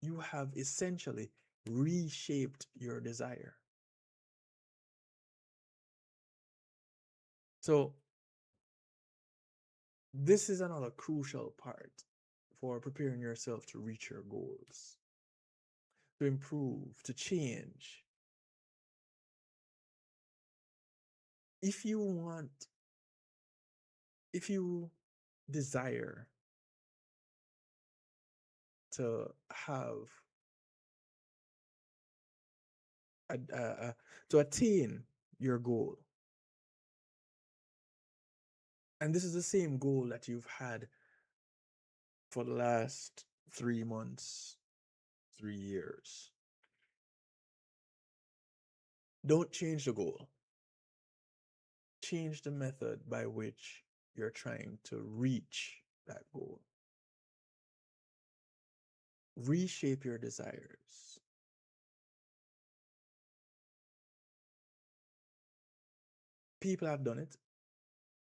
S4: You have essentially reshaped your desire. So, this is another crucial part for preparing yourself to reach your goals, to improve, to change. If you want, if you desire to have to attain your goal, and this is the same goal that you've had for the last 3 months, 3 years, don't change the goal. Change the method by which you're trying to reach that goal. Reshape your desires. People have done it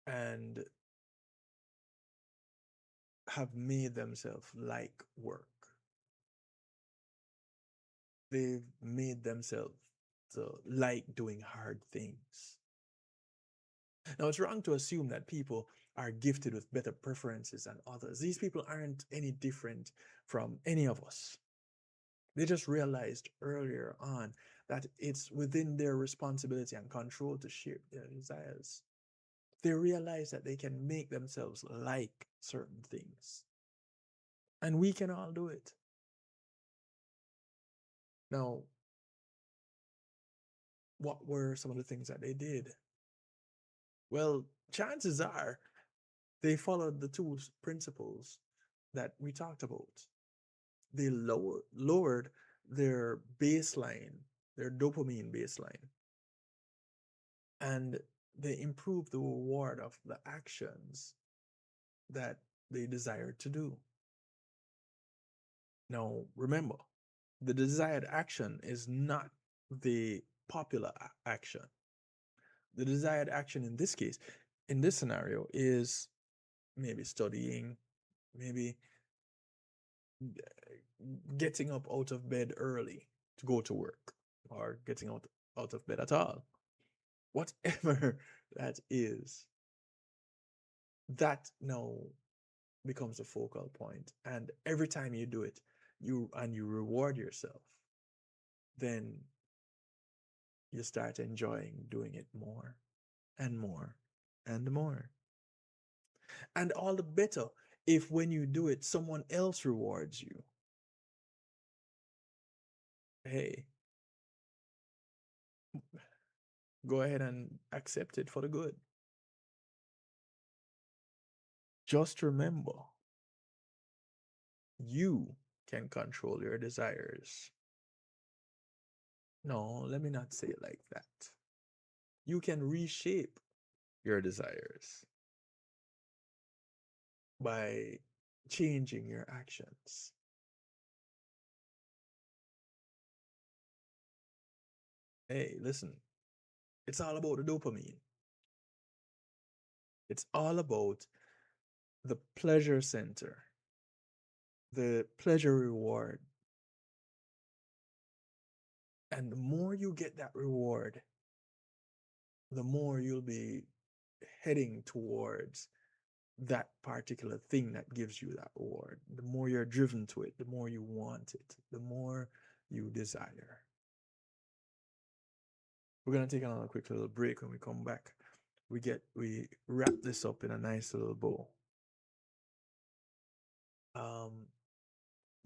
S4: and have made themselves like work. They've made themselves to like doing hard things. Now, it's wrong to assume that people are gifted with better preferences than others. These people aren't any different from any of us. They just realized earlier on that it's within their responsibility and control to shape their desires. They realize that they can make themselves like certain things. And we can all do it. Now, what were some of the things that they did? Well, chances are they followed the two principles that we talked about. They lowered their baseline, their dopamine baseline, and they improved the reward of the actions that they desired to do. Now, remember, the desired action is not the popular action. The desired action in this case, in this scenario, is maybe studying, maybe getting up out of bed early to go to work, or getting out of bed at all. Whatever that is, that now becomes a focal point. And every time you do it, you reward yourself, then you start enjoying doing it more and more and more. And all the better if when you do it, someone else rewards you. Hey, go ahead and accept it for the good. Just remember, you can control your desires. No, let me not say it like that. You can reshape your desires by changing your actions. Hey, listen, it's all about the dopamine. It's all about the pleasure center, the pleasure reward. And the more you get that reward, the more you'll be heading towards that particular thing that gives you that reward. The more you're driven to it, the more you want it, the more you desire. We're gonna take another quick little break. When we come back, we wrap this up in a nice little bow.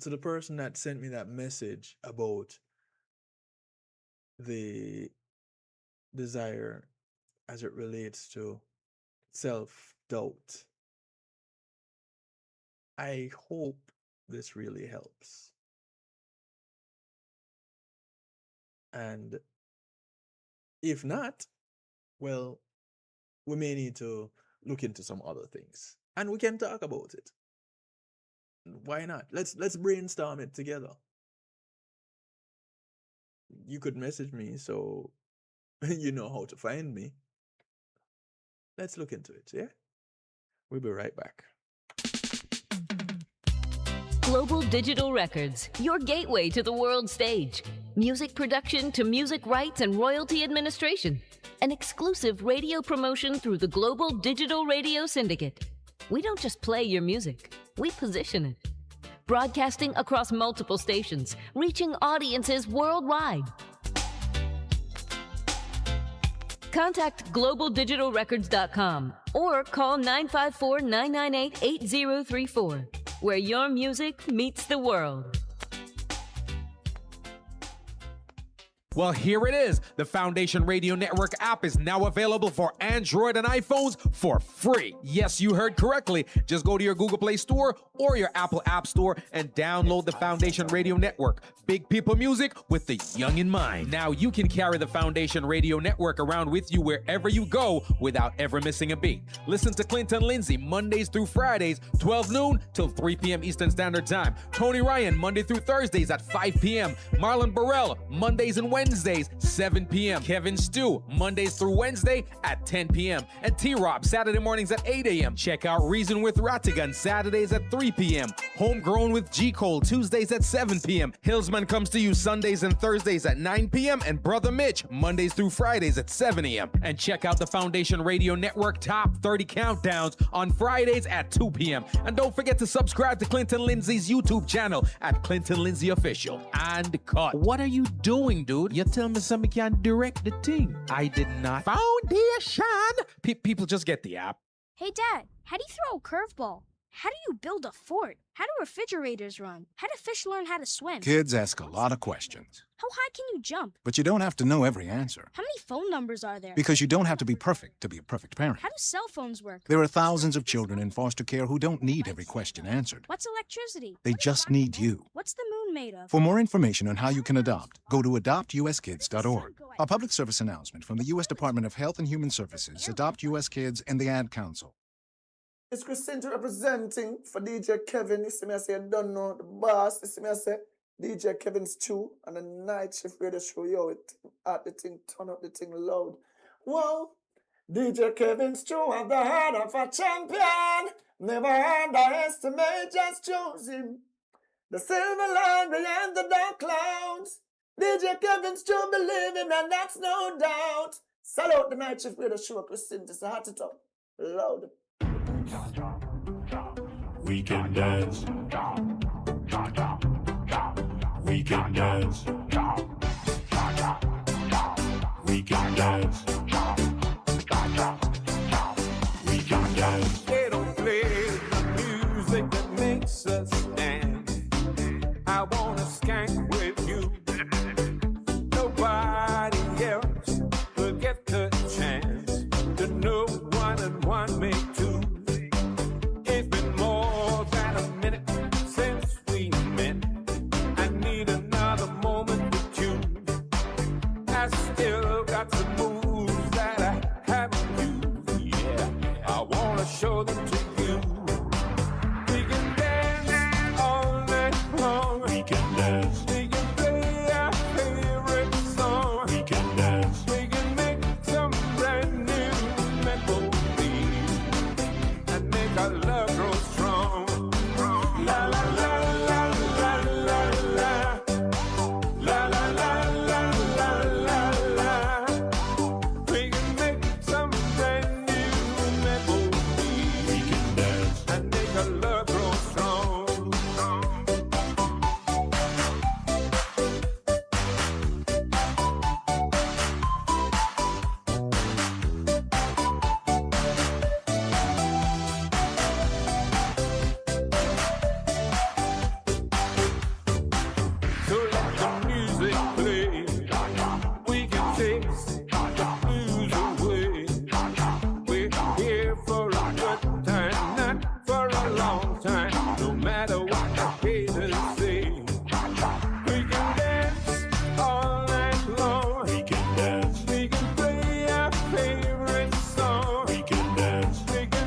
S4: So the person that sent me that message about the desire as it relates to self-doubt, I hope this really helps. And if not, well, we may need to look into some other things. And we can talk about it. Why not? Let's brainstorm it together. You could message me so you know how to find me. Let's look into it, yeah? We'll be right back.
S12: Global Digital Records, your gateway to the world stage. Music production to music rights and royalty administration. An exclusive radio promotion through the Global Digital Radio Syndicate. We don't just play your music, we position it. Broadcasting across multiple stations, reaching audiences worldwide. Contact globaldigitalrecords.com or call 954-998-8034, where your music meets the world.
S13: Well, here it is. The Foundation Radio Network app is now available for Android and iPhones for free. Yes, you heard correctly. Just go to your Google Play Store or your Apple App Store and download the Foundation Radio Network. Big people music with the young in mind. Now you can carry the Foundation Radio Network around with you wherever you go without ever missing a beat. Listen to Clinton Lindsay Mondays through Fridays, 12 noon till 3 p.m. Eastern Standard Time. Tony Ryan Monday through Thursdays at 5 p.m. Marlon Burrell Mondays and Wednesdays, 7 p.m. Kevin Stew Mondays through Wednesday at 10 p.m. And T-Rob Saturday mornings at 8 a.m. Check out Reason with Rattigan Saturdays at 3 p.m. Homegrown with G. Cole Tuesdays at 7 p.m. Hillsman comes to you Sundays and Thursdays at 9 p.m. and Brother Mitch Mondays through Fridays at 7 a.m. And check out the Foundation Radio Network Top 30 Countdowns on Fridays at 2 p.m. And don't forget to subscribe to Clinton Lindsay's YouTube channel at Clinton Lindsay Official. And cut. What are you doing, dude? You tell me somebody can direct the thing. I did not. Foundation! People just get the app.
S14: Hey, Dad, how do you throw a curveball? How do you build a fort? How do refrigerators run? How do fish learn how to swim?
S15: Kids ask a lot of questions.
S14: How high can you jump?
S15: But you don't have to know every answer.
S14: How many phone numbers are there?
S15: Because you don't have to be perfect to be a perfect parent.
S14: How do cell phones work?
S15: There are thousands of children in foster care who don't need every question answered.
S14: What's electricity?
S15: They just need you.
S14: What's the moon made of?
S15: For more information on how you can adopt, go to adoptuskids.org. A public service announcement from the U.S. Department of Health and Human Services, Adopt U.S. Kids, and the Ad Council.
S2: It's Christina representing for DJ Kevin. You see me, I say, I don't know the boss. You see me, I say, DJ Kevin's 2 on the night shift radio show. Yo, it at the thing, turn up the thing loud. Whoa, DJ Kevin's 2 at the heart of a champion. Never underestimate, just choose him. The silver line beyond the dark clouds. DJ Kevin's 2, believe him, and that's no doubt. Salute the night shift radio show, Christina. It's a hot it up loud.
S16: We can dance. We can dance. We can dance. We can dance.
S17: They don't play the music that makes us dance. I wanna skank with you. Nobody else will get the chance to know one and one make two. It's been more than a minute since we met. I need another moment with you. I still got some moves that I haven't used. Yeah, I wanna show them to you. We can dance all night long.
S16: We can dance.
S17: We can play our favorite song.
S16: We can dance.
S17: We can make some brand new memories and make our love grow strong. La la la la la la la. La la la la la la la. We can make some brand new memories.
S16: We can dance.
S17: And make our love grow strong. So let the music play. We can chase the blues away. We're here for a good time, not for a long time. No matter what the haters say. We can dance all night long.
S16: We can dance.
S17: We can play our favorite song.
S16: We can dance.
S17: We can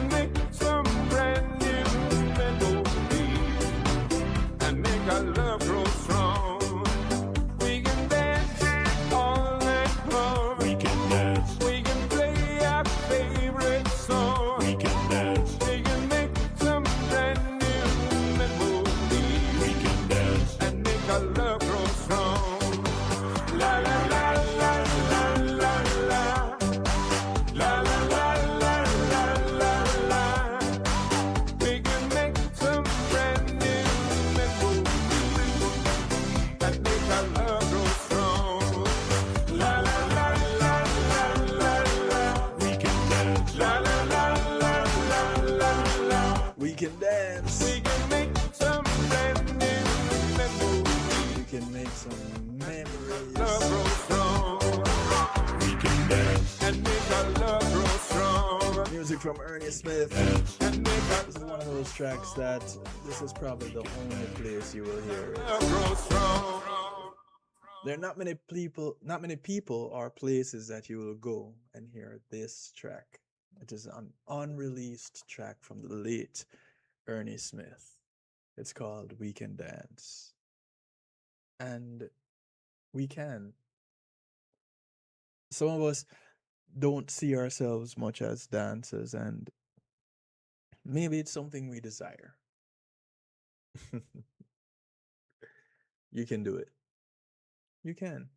S4: from Ernie Smith. This is one of those tracks that this is probably the only place you will hear it. There are not many people or places that you will go and hear this track. It is an unreleased track from the late Ernie Smith. It's called We Can Dance. And we can. Some of us don't see ourselves much as dancers, and maybe it's something we desire. You can do it. You can.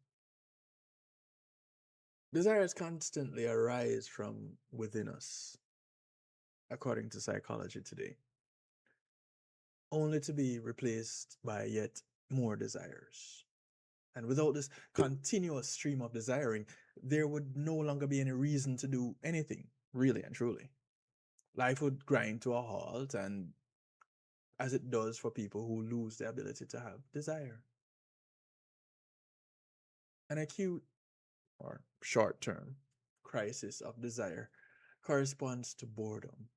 S4: Desires constantly arise from within us, according to psychology today, only to be replaced by yet more desires. And without this continuous stream of desiring, there would no longer be any reason to do anything, really and truly. Life would grind to a halt, and as it does for people who lose the ability to have desire. An acute or short term crisis of desire corresponds to boredom,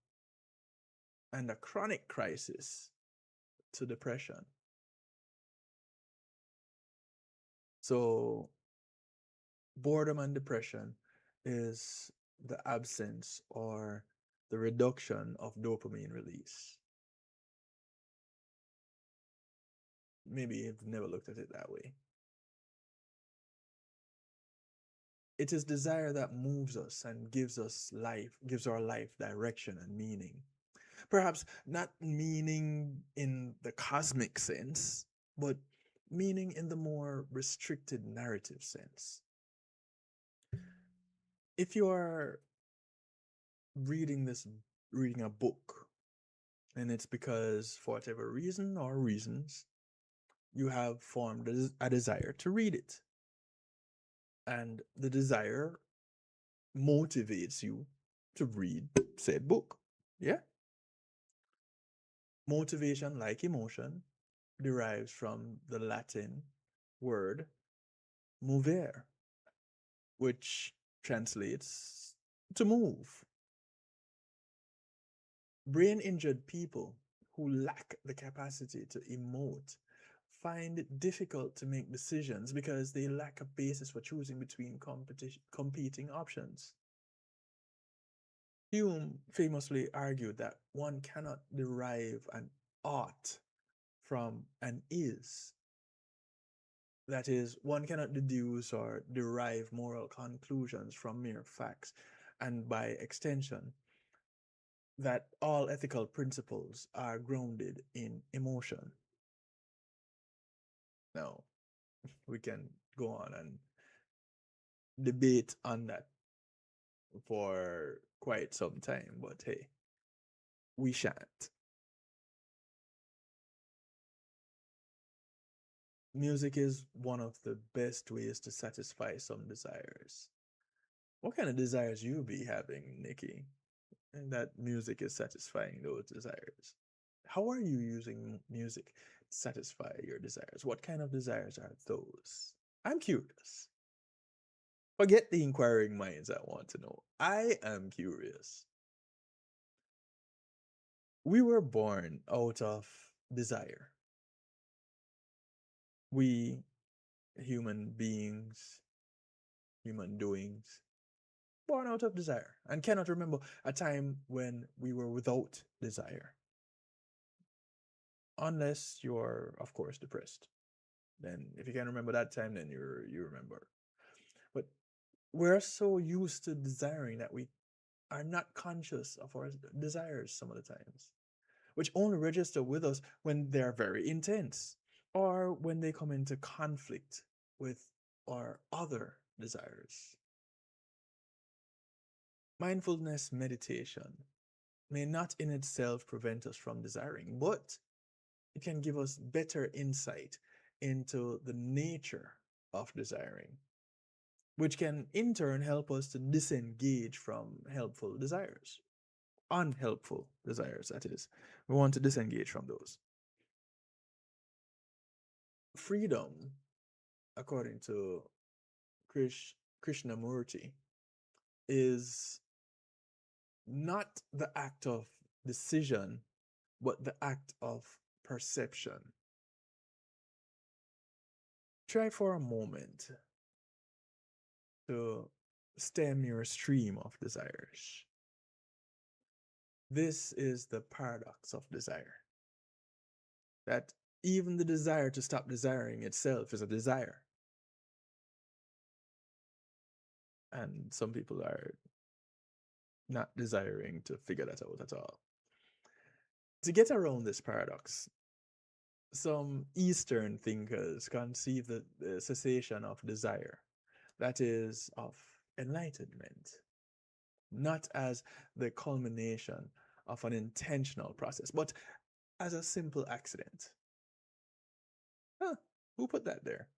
S4: and a chronic crisis to depression. So, boredom and depression is the absence or the reduction of dopamine release. Maybe you've never looked at it that way. It is desire that moves us and gives us life, gives our life direction and meaning. Perhaps not meaning in the cosmic sense, but meaning in the more restricted narrative sense. If you are reading a book, and it's because for whatever reason or reasons, you have formed a desire to read it. And the desire motivates you to read said book. Yeah? Motivation, like emotion, derives from the Latin word movere, which translates to move. Brain injured people who lack the capacity to emote find it difficult to make decisions because they lack a basis for choosing between competing options. Hume famously argued that one cannot derive an ought from an is. That is, one cannot deduce or derive moral conclusions from mere facts, and by extension, that all ethical principles are grounded in emotion. Now, we can go on and debate on that for quite some time, but hey, we shan't. Music is one of the best ways to satisfy some desires. What kind of desires you be having, Nikki? And that music is satisfying those desires. How are you using music to satisfy your desires? What kind of desires are those? I'm curious. Forget the inquiring minds that want to know. I am curious. We were born out of desire. We, human beings, human doings, born out of desire, and cannot remember a time when we were without desire. Unless you're, of course, depressed. Then if you can remember that time, then you remember. But we're so used to desiring that we are not conscious of our desires some of the times, which only register with us when they're very intense or when they come into conflict with our other desires. Mindfulness meditation may not in itself prevent us from desiring, but it can give us better insight into the nature of desiring, which can in turn help us to disengage from helpful desires. Unhelpful desires, that is. We want to disengage from those. Freedom, according to Krishnamurti, is not the act of decision, but the act of perception. Try for a moment to stem your stream of desires. This is the paradox of desire. That even the desire to stop desiring itself is a desire. And some people are not desiring to figure that out at all. To get around this paradox, some Eastern thinkers conceive the cessation of desire, that is, of enlightenment, not as the culmination of an intentional process, but as a simple accident. Huh, who put that there?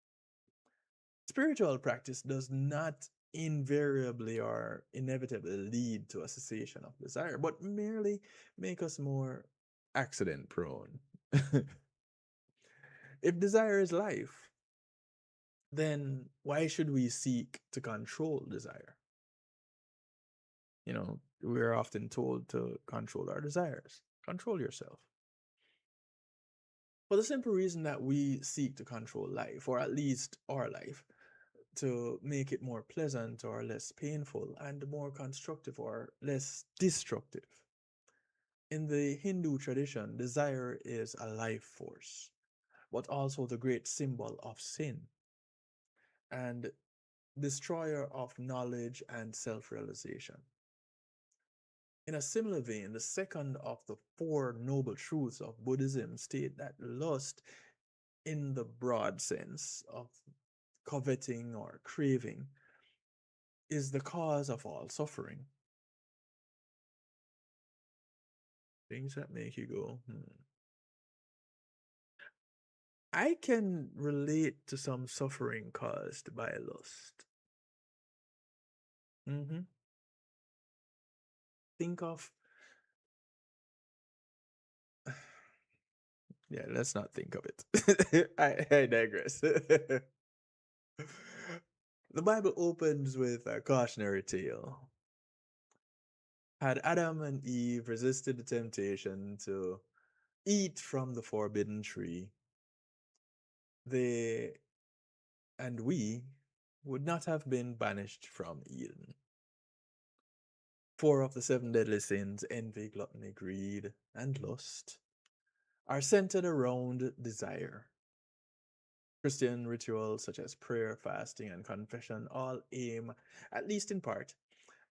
S4: Spiritual practice does not invariably or inevitably lead to a cessation of desire, but merely make us more accident prone. If desire is life, then why should we seek to control desire? You know, we're often told to control our desires. Control yourself. For the simple reason that we seek to control life, or at least our life, to make it more pleasant or less painful and more constructive or less destructive. In the Hindu tradition, desire is a life force, but also the great symbol of sin and destroyer of knowledge and self realization. In a similar vein, the second of the four noble truths of Buddhism state that lust, in the broad sense of coveting or craving, is the cause of all suffering. Things that make you go, I can relate to some suffering caused by lust. Think of, yeah, let's not think of it. I digress. The Bible opens with a cautionary tale. Had Adam and Eve resisted the temptation to eat from the forbidden tree, they and we would not have been banished from Eden. 4 of the 7 deadly sins, envy, gluttony, greed, and lust, are centered around desire. Christian rituals such as prayer, fasting, and confession all aim, at least in part,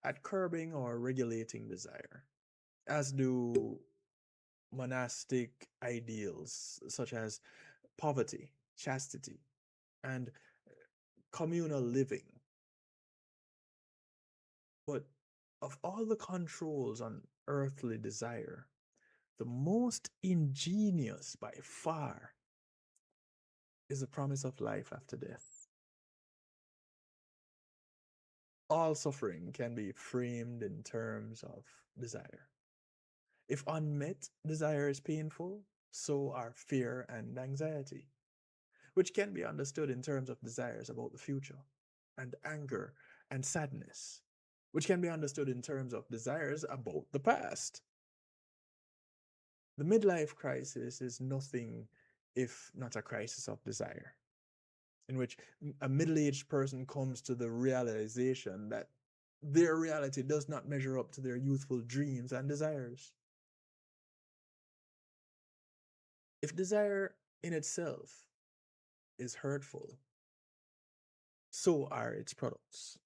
S4: at curbing or regulating desire, as do monastic ideals such as poverty, chastity, and communal living. But of all the controls on earthly desire, the most ingenious by far is the promise of life after death. All suffering can be framed in terms of desire. If unmet desire is painful, so are fear and anxiety, which can be understood in terms of desires about the future, and anger and sadness, which can be understood in terms of desires about the past. The midlife crisis is nothing if not a crisis of desire, in which a middle-aged person comes to the realization that their reality does not measure up to their youthful dreams and desires. If desire in itself is hurtful, so are its products.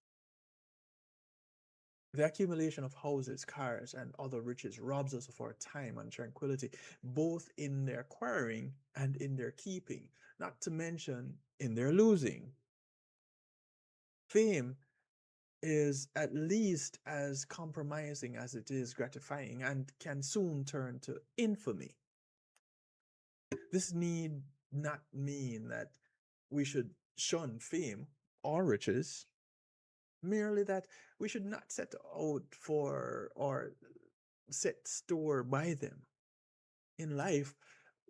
S4: The accumulation of houses, cars, and other riches robs us of our time and tranquility, both in their acquiring and in their keeping, not to mention in their losing. Fame is at least as compromising as it is gratifying and can soon turn to infamy. This need not mean that we should shun fame or riches, merely that we should not set out for or set store by them. In life,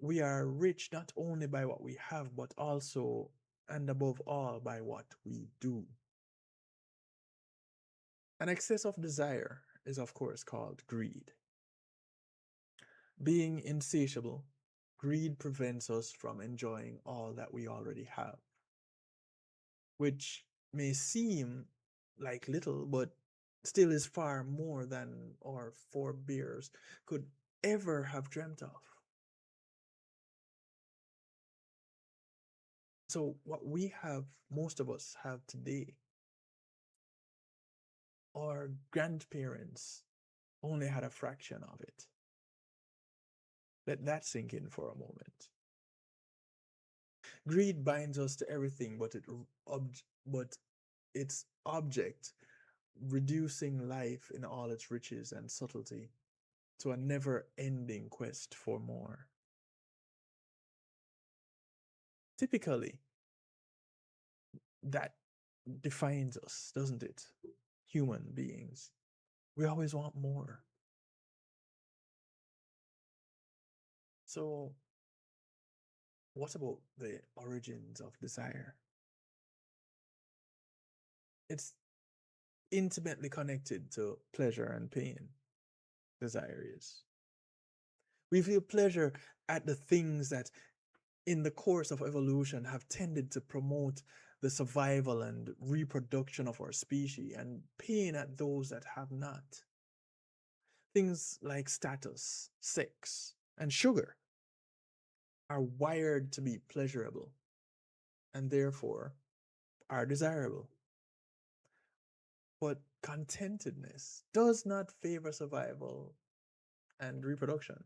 S4: we are rich not only by what we have, but also and above all by what we do. An excess of desire is, of course, called greed. Being insatiable, greed prevents us from enjoying all that we already have, which may seem like little, but still is far more than our forebears could ever have dreamt of. So, what we have, most of us have today, our grandparents only had a fraction of it. Let that sink in for a moment. Greed binds us to everything but its object, reducing life in all its riches and subtlety to a never-ending quest for more. Typically, that defines us, doesn't it? Human beings. We always want more. So, what about the origins of desire? It's intimately connected to pleasure and pain. Desire is. We feel pleasure at the things that, in the course of evolution, have tended to promote the survival and reproduction of our species, and pain at those that have not. Things like status, sex, and sugar are wired to be pleasurable and therefore are desirable. But contentedness does not favor survival and reproduction.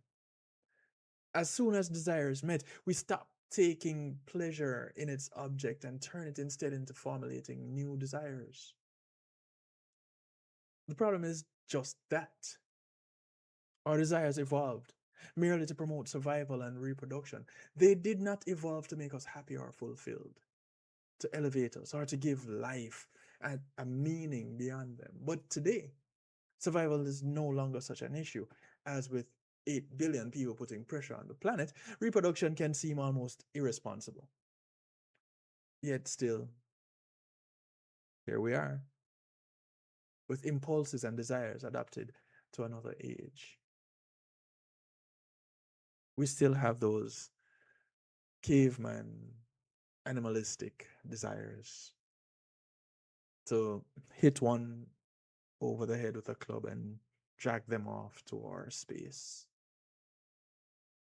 S4: As soon as desire is met, we stop taking pleasure in its object and turn it instead into formulating new desires. The problem is just that. Our desires evolved merely to promote survival and reproduction. They did not evolve to make us happy or fulfilled, to elevate us, or to give life a meaning beyond them. But today, survival is no longer such an issue. As with 8 billion people putting pressure on the planet, reproduction can seem almost irresponsible. Yet still, here we are, with impulses and desires adapted to another age. We still have those caveman animalistic desires to hit one over the head with a club and drag them off to our space.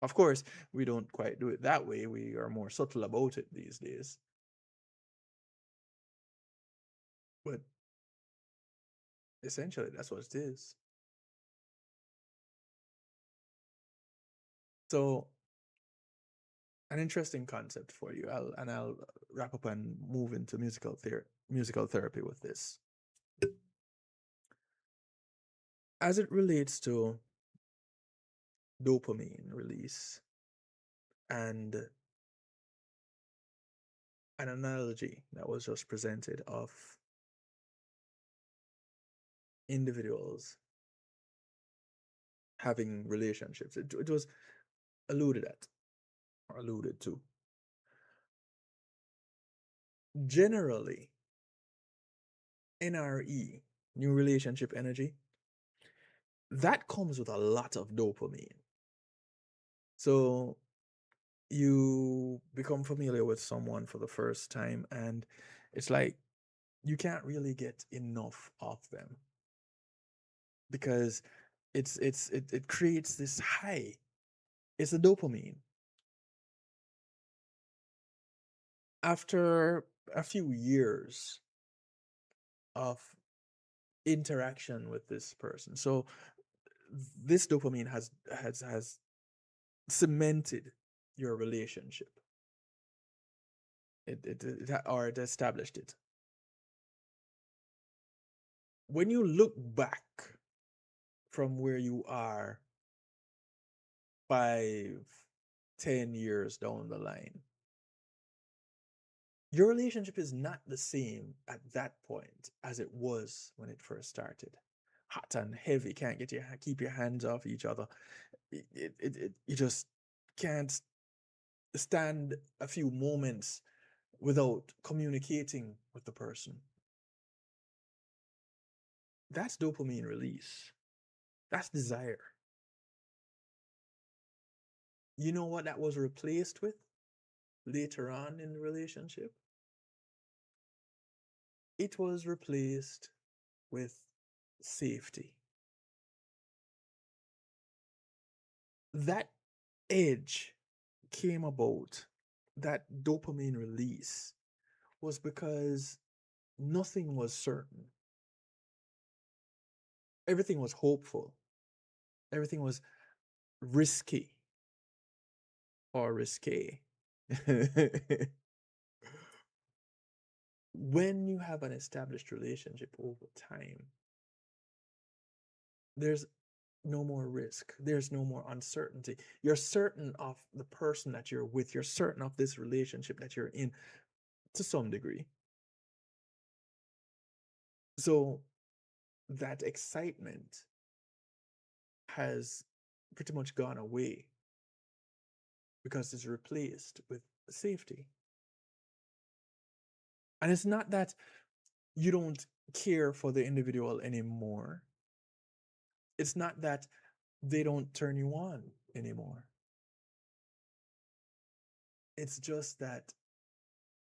S4: Of course, we don't quite do it that way. We are more subtle about it these days. But essentially, that's what it is. So, an interesting concept for you. I'll wrap up and move into musical therapy with this. As it relates to dopamine release and an analogy that was just presented of individuals having relationships, it was alluded at or alluded to. Generally, NRE, new relationship energy, that comes with a lot of dopamine. So you become familiar with someone for the first time, and it's like you can't really get enough of them because it creates this high. It's a dopamine. After a few years of interaction with this person, so this dopamine has cemented your relationship. It established it. When you look back from where you are 5, 10 years down the line, your relationship is not the same at that point as it was when it first started. Hot and heavy, can't keep your hands off each other. You just can't stand a few moments without communicating with the person. That's dopamine release. That's desire. You know what that was replaced with later on in the relationship? It was replaced with safety. That edge came about, that dopamine release was because nothing was certain. Everything was hopeful. Everything was risky or risque. When you have an established relationship over time, there's no more risk. There's no more uncertainty. You're certain of the person that you're with. You're certain of this relationship that you're in to some degree. So that excitement has pretty much gone away because it's replaced with safety. And it's not that you don't care for the individual anymore. It's not that they don't turn you on anymore. It's just that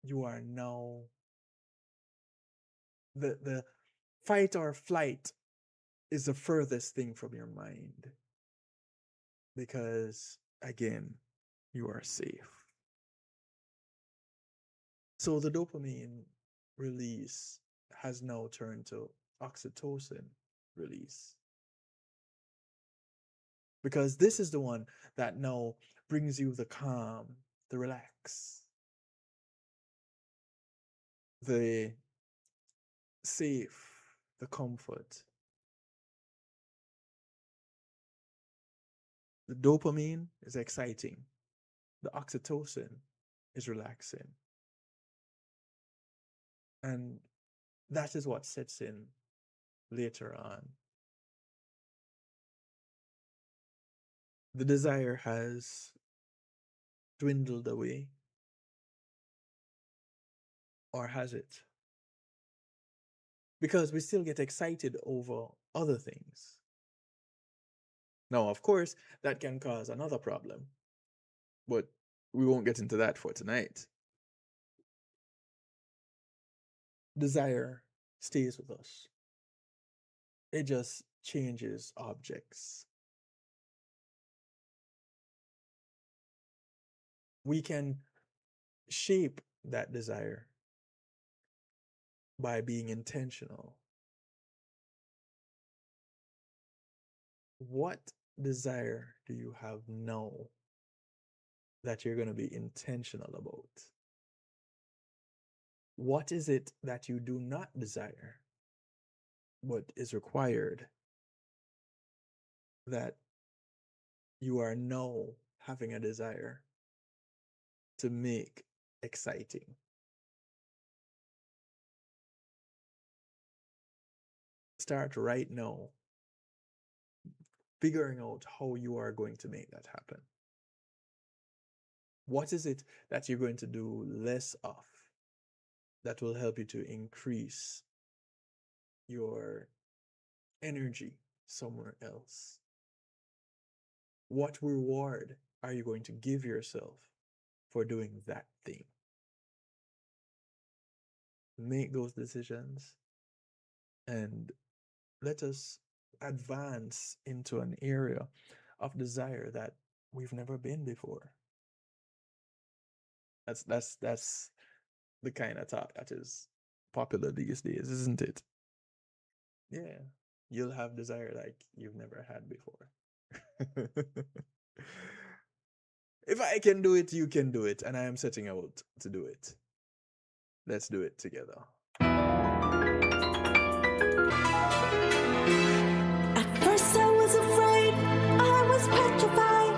S4: you are now the fight or flight is the furthest thing from your mind. Because again, you are safe. So the dopamine release has now turned to oxytocin release. Because this is the one that now brings you the calm, the relax, the safe, the comfort. The dopamine is exciting. The oxytocin is relaxing. And that is what sets in later on. The desire has dwindled away. Or has it? Because we still get excited over other things. Now, of course, that can cause another problem. But we won't get into that for tonight. Desire stays with us. It just changes objects. We can shape that desire by being intentional. What desire do you have now that you're going to be intentional about? What is it that you do not desire, but is required that you are now having a desire to make exciting? Start right now figuring out how you are going to make that happen. What is it that you're going to do less of that will help you to increase your energy somewhere else? What reward are you going to give yourself for doing that thing? Make those decisions and let us advance into an area of desire that we've never been before. That's the kind of talk that is popular these days, isn't it? Yeah, you'll have desire like you've never had before. If I can do it, you can do it, and I am setting out to do it. Let's do it together.
S18: At first I was afraid, I was petrified.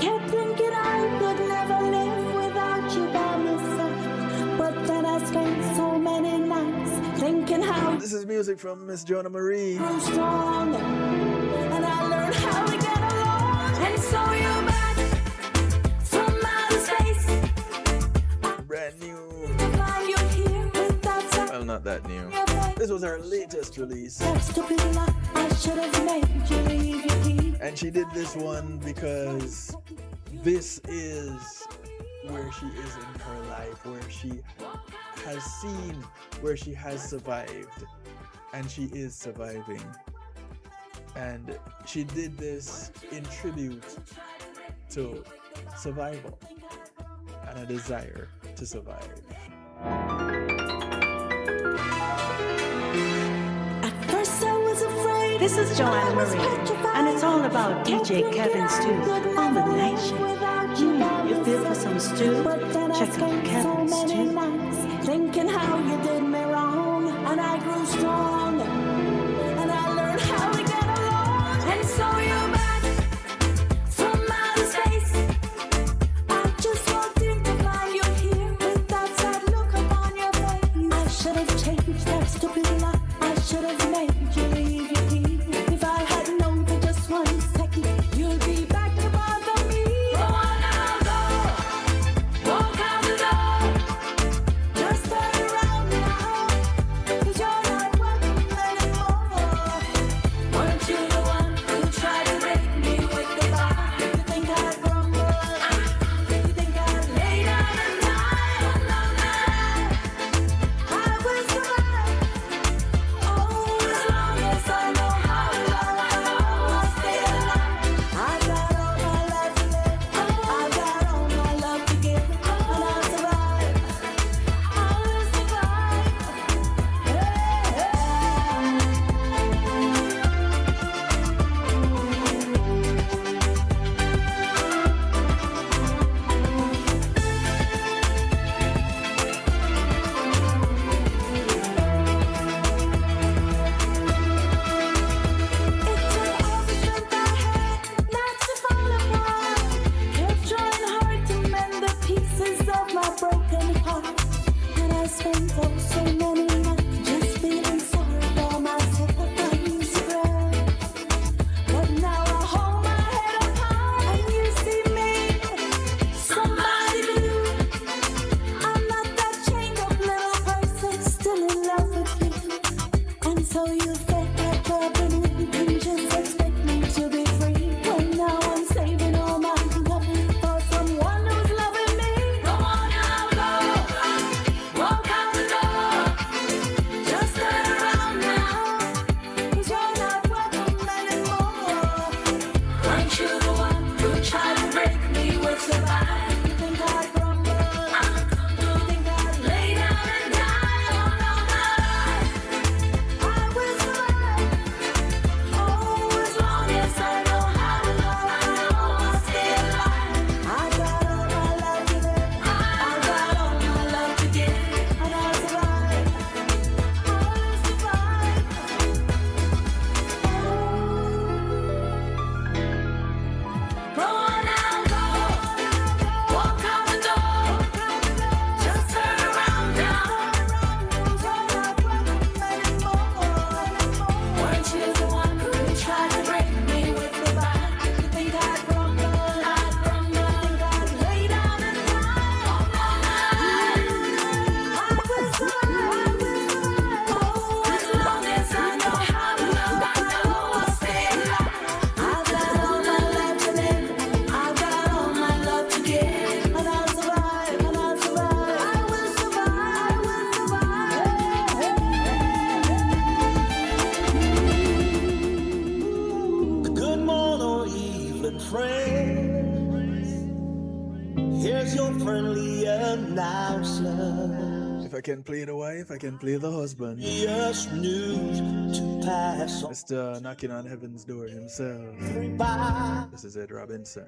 S18: Kept thinking I could never live without you by my side. But then I spent so many nights thinking how
S4: This is music from Miss Joanna Marie.
S18: I'm strong, and I learned how to get along. And so you're back from outer space.
S4: Brand new.
S18: Find you here without
S4: Well, not that new. This was her latest release.
S18: That stupid lie, I should have made you leave your key.
S4: And she did this one because this is where she is in her life, where she has seen, where she has survived, and she is surviving. And she did this in tribute to survival and a desire to survive.
S18: At first I was afraid.
S19: This is Joanna Marie, and it's all about DJ Kevin Stew on the night shift. You feel for some stew? Check out Kevin Stew.
S18: Thinking how you did me wrong, and I grew strong, and I learned how to get along. And so you're back from outer space. I just walked in to find you here with that sad look upon your face. I should have changed that stupid lie. I should have made you leave your key. If I had known for just 1 second, you'd be back to bother me. Go on now, go. Walk out the door. Just turn around now, 'cause you're not welcome anymore. Weren't you the one who tried to break me with the bar? You think I'd crumble? You think I'd lay down and die? Oh, no, no. I will survive. Oh, as long as I know how to love, I know I'll stay alive. I've got all my life to live. I've got all my love to give, and I'll survive. I'll survive. Not to fall apart. Kept trying hard to mend the pieces of my broken heart. And I spent so many nights just feeling sorry for myself. I used to cry. But now I hold my head up high, and you see me, somebody new. I'm not that chained up little person, still in love with you. And so you said that you're brilliant and just expect me to be free. Well, now I'm saving all my loving for someone who's loving me. Go on now, go. Walk out the door. Just turn around now, 'cause you're not welcome anymore. Weren't you the one who tried to break me with survive? You think I'd crumble? You think I'd lay down and die? Oh, no, no. I will survive. Oh, as long as I know how to love, I know I'll stay alive. I've got all my love to live. I've got all my love to give, and I'll survive. I'll survive. Go on now, go. Walk out the door. Just turn around now. You're not welcome anymore. Weren't you the one who tried to break me with the bar? You think I'd crumble? I'd crumble. You think I'd lay down and die? Oh, no, no. I will survive. Oh, as long as I know how to love, I know I'll stay alive. I've got all my life to live. I've got all my love to give, and I'll survive. And I'll survive. I will survive. I will survive.
S20: Good morning or evening, friends. Here's your friendly announcer.
S4: If I can play the wife, I can play the husband.
S20: Just news to pass on.
S4: Mr. Knocking on Heaven's Door himself. This is Ed Robinson.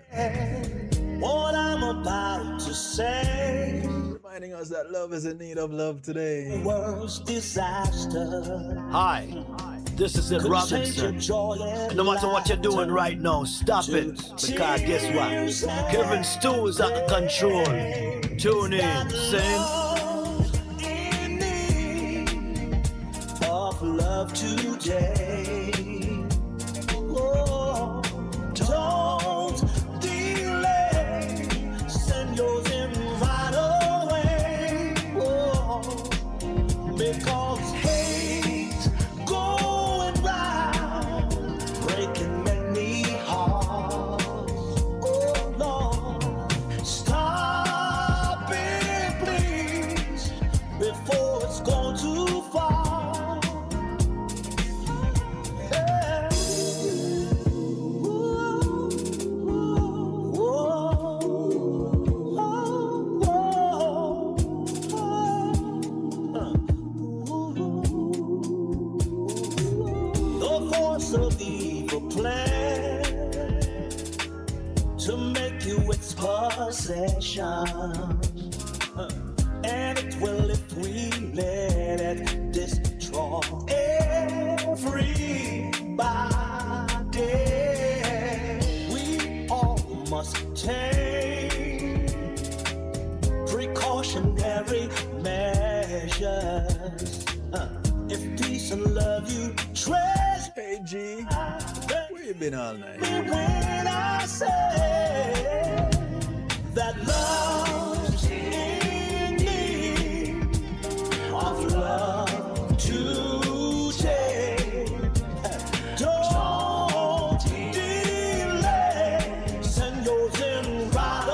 S20: What I'm about to say.
S4: Reminding us that love is in need of love today.
S20: World's disaster.
S21: Hi, this is Ed Robinson. And no matter what you're doing right now, stop it. Because guess what? Kevin Stew is at the control. Tune in, sing.
S20: Of love today. Oh, don't delay. Send yours in right away. Oh, because hate possession. And it will if we let it destroy everybody. We all must take precautionary measures. If peace and love you treasure.
S4: Hey G, where you been all night?
S20: When I say that love's in need of love today, don't delay, send yours in right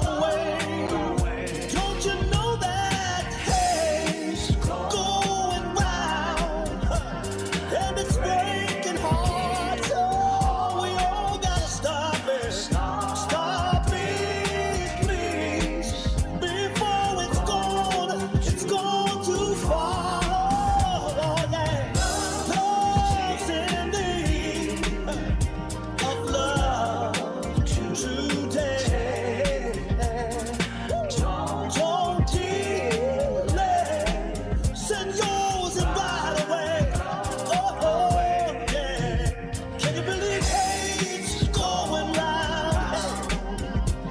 S20: away. Don't you know that haze going round and it's breaking hearts? Oh, we all gotta stop it. Stop it, please, before it's gone too far. Oh, yeah. Love's in need of love today. Don't delay, send yours in right away. Oh, yeah. Can you believe hate's going round?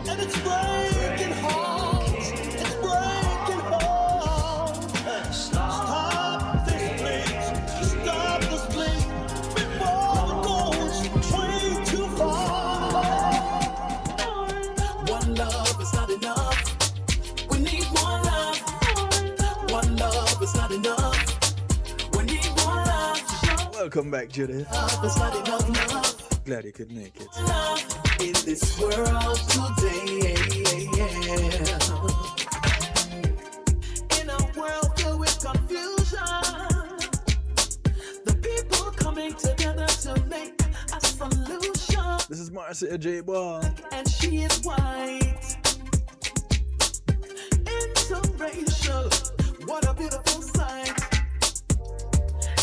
S20: And it's breaking hearts. It's breaking hearts. Stop this, please. Stop this, please. Before it goes way too far. One love is not enough. We need more love. One love is not enough. We need more love.
S4: Welcome back, Judith.
S20: Love is not enough love.
S4: Glad you could make it.
S20: In this world today, in a world filled with confusion, the people coming together to make a solution.
S4: This is Marcia J. Ball.
S20: And she is white, interracial. What a beautiful sight.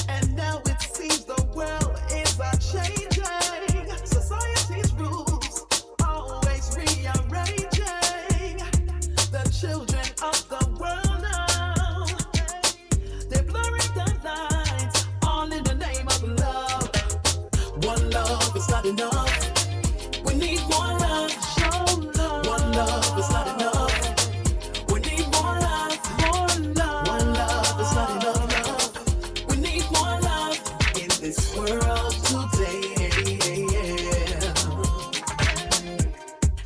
S20: And now it seems the world is changing. Society's rules always rearranging. The children of the world now, they're blurring the lines, all in the name of love. One love is not enough. We need more love. One love is not enough. We need more love. One love is not enough love. We need more love in this world today.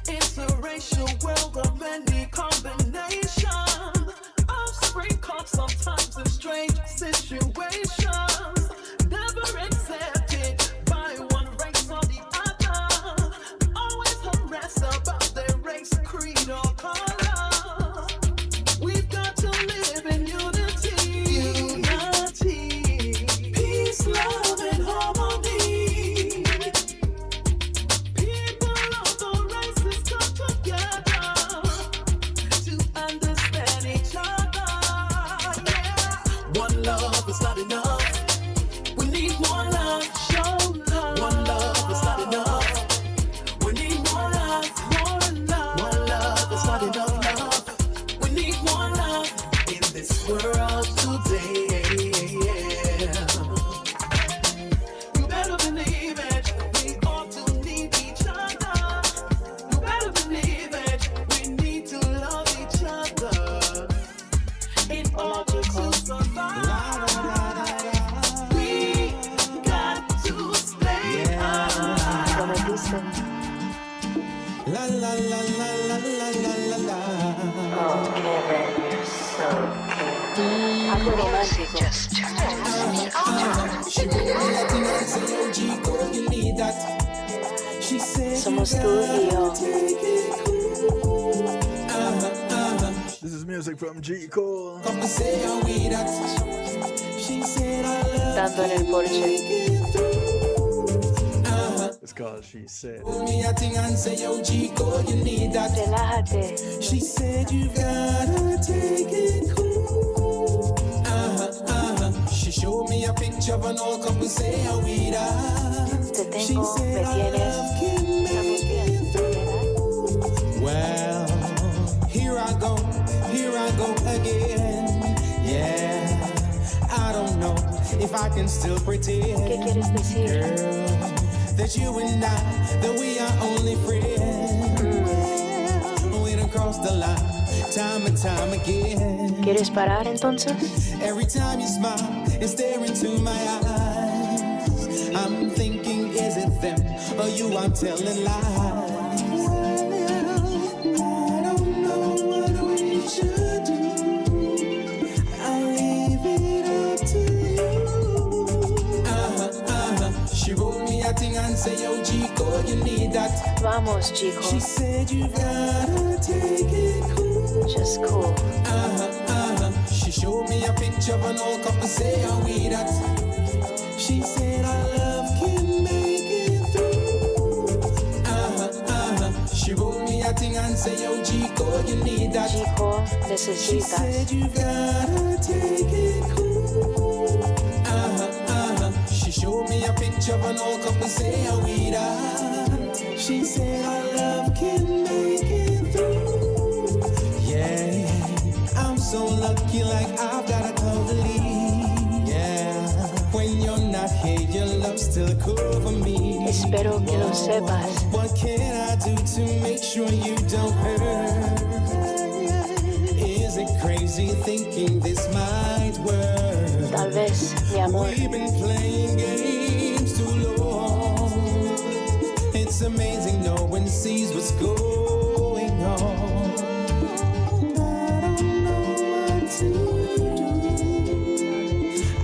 S20: It's a racial world of many combinations. Offspring caught sometimes in strange situations. Never accepted by one race or the other. Always harassed about their race, creed, or color. We've got to live in unity. Peace, love, and harmony. People of all races come together to understand each other. Yeah. One love is not enough. We need more love. One love is not enough. We need more love. One love is not enough love. We need more love in this world today. You better believe it. We ought to need each other. You better believe it. We need to love each other in order to survive. We got to stay alive.
S11: La la la la la la la la la.
S19: Oh, Kevin, you're so cute. I put on my seat just Somos tú y yo.
S4: This is music from G. Cole.
S19: Tanto en el porche.
S4: It's called She Said.
S19: Relájate.
S11: She said you gotta take it cool. She showed me a picture of an old couple say a weed.
S19: Te tengo, me tienes.
S11: Well, again. Yeah, I don't know if I can still pretend, girl, that you and I, that we are only friends. We done crossed the line time and time again.
S19: ¿Quieres parar entonces?
S11: Every time you smile and stare into my eyes, I'm thinking, is it them or you I'm telling lies? I don't know what we should do. I leave it up to you. She wrote me a thing and say, yo, Chico, you need that.
S19: Vamos, Chico.
S11: She said you gotta take it cool.
S19: Just cool.
S11: She showed me a picture of an old couple, say, are we that? She said our love can make it through. She wrote me a thing and say, yo, Chico, you need that.
S19: Chico, necesitas.
S11: She said you gotta take it cool. She showed me a picture of an old couple, say, are we that? She said our love can make it through. Yeah, I'm so lucky, like I've got a cuddly. Yeah, when you're not here, your love still cover me.
S19: Espero que lo sepas.
S11: What can I do to make sure you don't hurt? Is it crazy thinking this might work?
S19: Tal vez, mi amor.
S11: We've been playing games too long. It's amazing no one sees what's going on. I don't know what to do.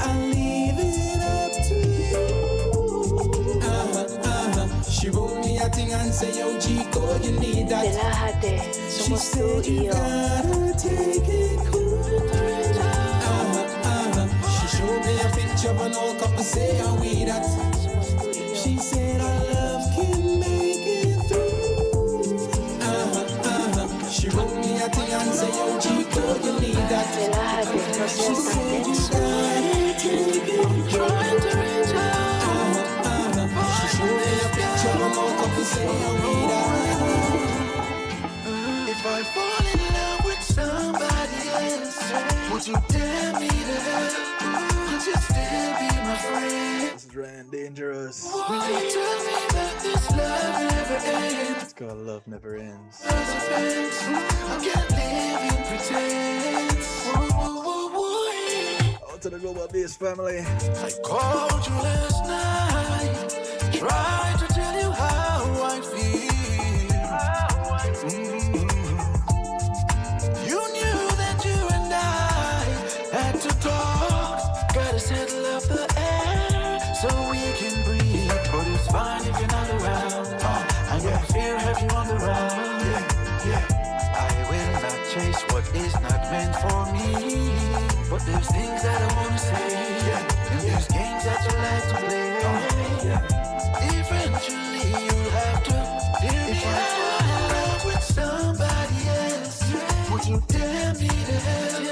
S11: I leave it up to you. She wrote me a thing and say, yo, Chico, you need that.
S19: Relájate, somos tú y yo.
S11: Gotta take it cool. She showed me a picture of an old couple, say, are we that? She said our love can make it through. She wrote me a thing and say, yo, Chico, you need that.
S19: Relájate, no
S11: She
S19: seas
S11: said
S19: tan
S11: you
S19: tenso.
S11: gotta take it cool. She showed me a picture of an old couple, say, are we that?
S2: If I fall in love with somebody else, would you dare me to help? Would you still be my friend?
S4: This is Ryan Dangerous.
S2: Will you tell me that this love never ends?
S4: It's called Love Never Ends.
S2: I can't live in pretense.
S4: Out to the Global Bass family.
S2: I called you last night, tried to tell you how I feel. You knew that you and I had to talk, gotta settle up the air so we can breathe. But it's fine if you're not around. I don't fear have you on the run. I will not chase what is not meant for me. But there's things that I wanna say, and there's games that you like to play. Eventually you'll have to hear me. If I fall in love with somebody else, would you dare me to help?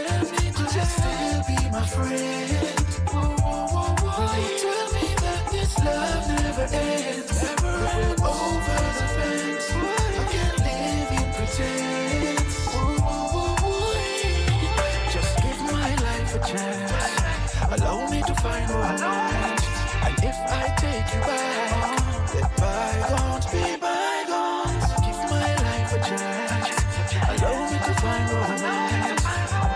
S2: Would you still be my friend? Will you tell me that this love never ends? Over the fence, I can't live in pretense. Just give my life a chance. Allow me to find romance. And if I take you back, let bygones be bygones. Give my life a chance. Allow me to find romance.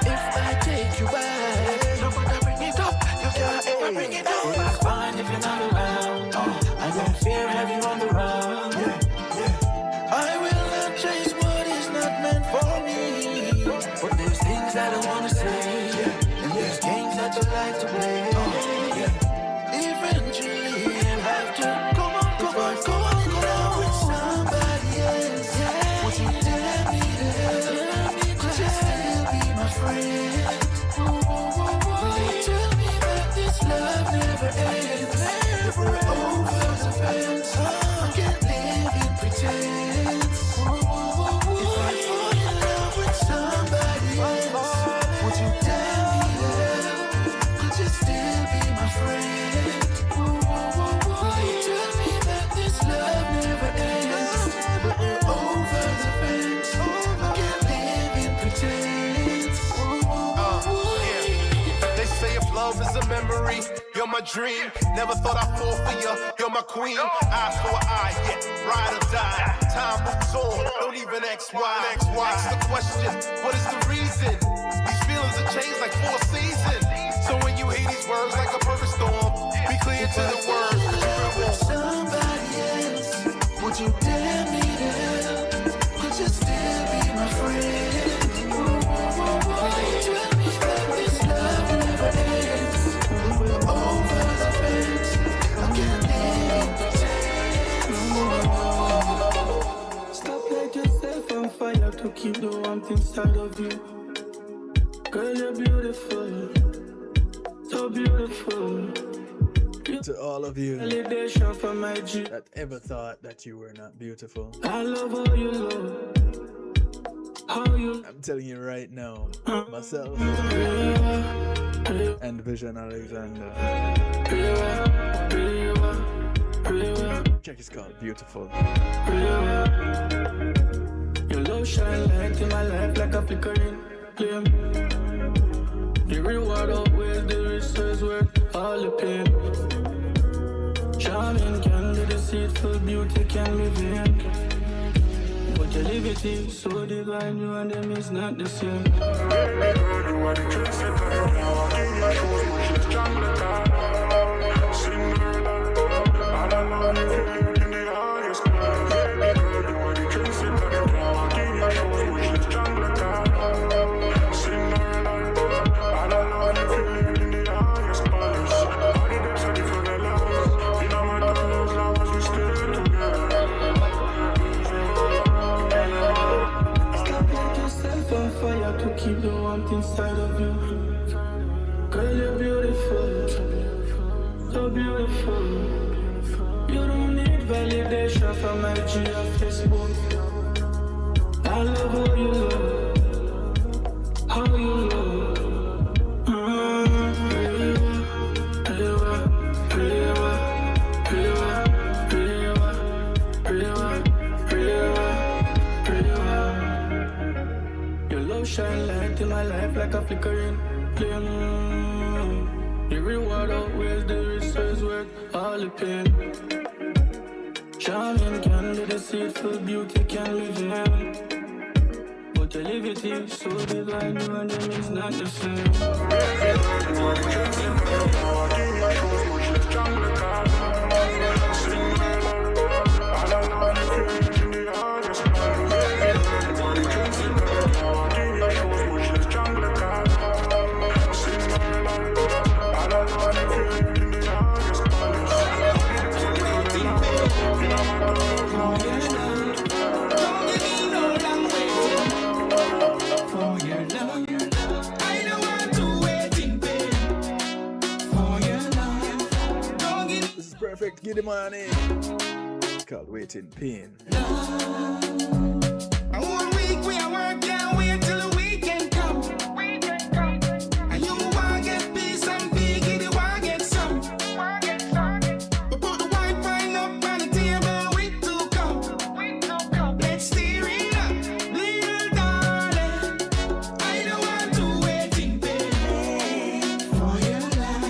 S2: If I take you back, nobody bring it up. You can't ever bring it up. It's fine if you're not around. I don't fear have you on the run. I will not chase what is not meant for me. But there's things that I wanna say, and there's games that you like to play. Eventually you'll have to
S1: a dream. Never thought I'd fall for you, you're my queen. Eye for an eye, yeah, ride or die. Time moves on, don't even ask why. Ask the question, what is the reason? These feelings have changed like 4 seasons. So when you hear these words like a perfect storm, be clear to the words.
S2: Somebody else, would you dare me to help? Could you still be my friend? Tell me that this love never ends. We're over the fence. I can't even pretend.
S22: Stop like yourself on fire to keep the warmth inside of you. Girl, you're beautiful, so beautiful.
S4: To all of you
S22: Validation for my G.
S4: that ever thought that you were not beautiful,
S22: I love how you love, how you.
S4: I'm telling you right now, myself and Vision Alexander. Check is called Beautiful.
S22: Your love shine light in my life like a flickering flame. The reward outweighs the resource worth all the pain. Charming can be deceitful, beauty can be vain. But your liberty so divine, you and them is not the same. Fire to keep the warmth inside of you. Girl, you're beautiful, so beautiful. You don't need validation from IG or Facebook. I love how you love, how you love. Shine light in my life like a flickering flame. The reward outweighs the resource worth all the pain. Charming can be deceitful, beauty can be vain. But your liberty so divine, you and them is not the same.
S4: Perfect, get him on in. It's called Waiting Pain.
S2: One week we are work, can't wait till the weekend come. And you want get peace and big, you want get some. We put the white wine up on the table, we two come. Let's steer it up, little darling. I don't want to wait in pain for your love.